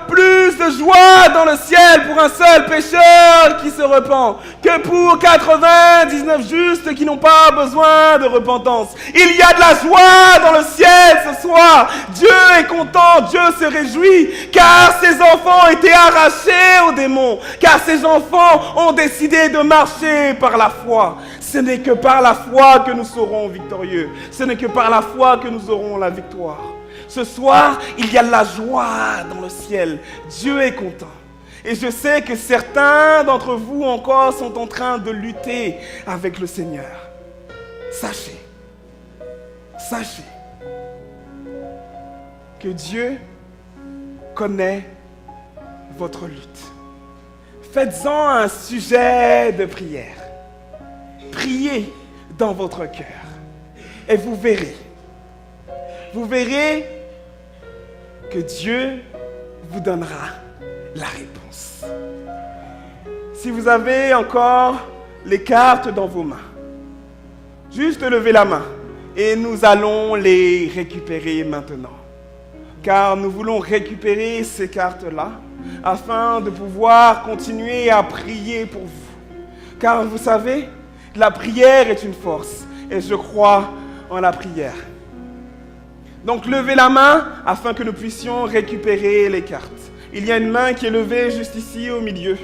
plus de joie dans le ciel pour un seul pécheur qui se repent que pour 99 justes qui n'ont pas besoin de repentance. Il y a de la joie dans le ciel ce soir. Dieu est content, Dieu se réjouit, car ses enfants ont été arrachés aux démons, car ses enfants ont décidé de marcher par la foi. Ce n'est que par la foi que nous serons victorieux. Ce n'est que par la foi que nous aurons la victoire. Ce soir, il y a de la joie dans le ciel. Dieu est content. Et je sais que certains d'entre vous encore sont en train de lutter avec le Seigneur. Sachez que Dieu connaît votre lutte. Faites-en un sujet de prière. Priez dans votre cœur et vous verrez que Dieu vous donnera la réponse. Si vous avez encore les cartes dans vos mains, juste levez la main et nous allons les récupérer maintenant. Car nous voulons récupérer ces cartes-là afin de pouvoir continuer à prier pour vous. Car vous savez, la prière est une force et je crois en la prière. Donc levez la main afin que nous puissions récupérer les cartes. Il y a une main qui est levée juste ici au milieu.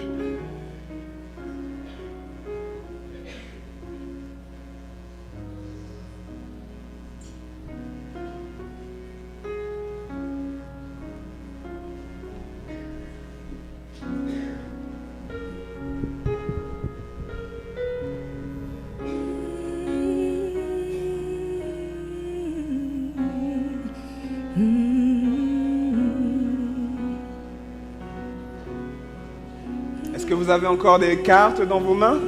Est-ce que vous avez encore des cartes dans vos mains?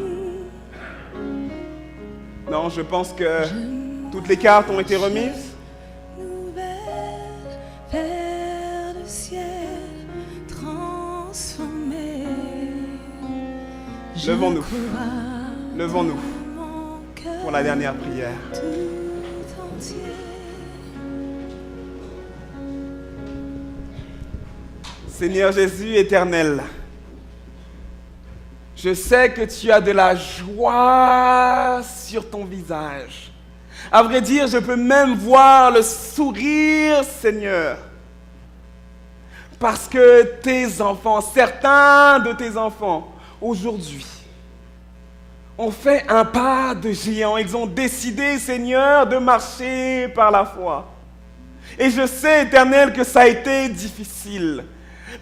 Non, je pense que toutes les cartes ont été remises. Vers le ciel transformé. Levons-nous pour la dernière prière. Seigneur Jésus éternel, je sais que tu as de la joie sur ton visage. À vrai dire, je peux même voir le sourire, Seigneur. Parce que tes enfants, certains de tes enfants, aujourd'hui, ont fait un pas de géant. Ils ont décidé, Seigneur, de marcher par la foi. Et je sais, Éternel, que ça a été difficile.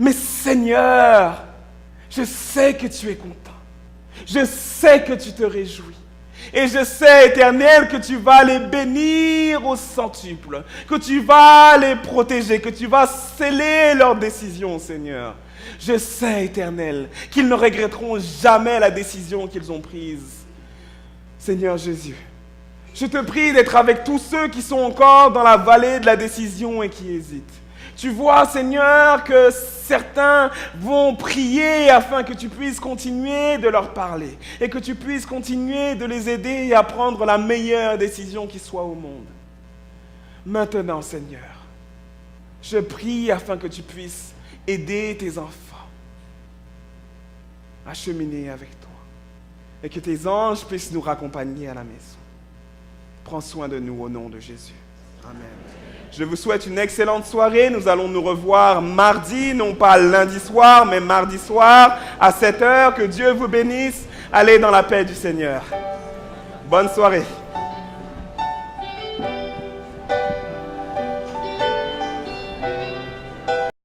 Mais Seigneur, je sais que tu es content. Je sais que tu te réjouis. Et je sais, Éternel, que tu vas les bénir au centuple, que tu vas les protéger, que tu vas sceller leurs décisions, Seigneur. Je sais, Éternel, qu'ils ne regretteront jamais la décision qu'ils ont prise. Seigneur Jésus, je te prie d'être avec tous ceux qui sont encore dans la vallée de la décision et qui hésitent. Tu vois, Seigneur, que certains vont prier afin que tu puisses continuer de leur parler et que tu puisses continuer de les aider à prendre la meilleure décision qui soit au monde. Maintenant, Seigneur, je prie afin que tu puisses aider tes enfants à cheminer avec toi et que tes anges puissent nous raccompagner à la maison. Prends soin de nous au nom de Jésus. Amen. Je vous souhaite une excellente soirée. Nous allons nous revoir mardi, non pas lundi soir, mais mardi soir à 7h. Que Dieu vous bénisse. Allez dans la paix du Seigneur. Bonne soirée.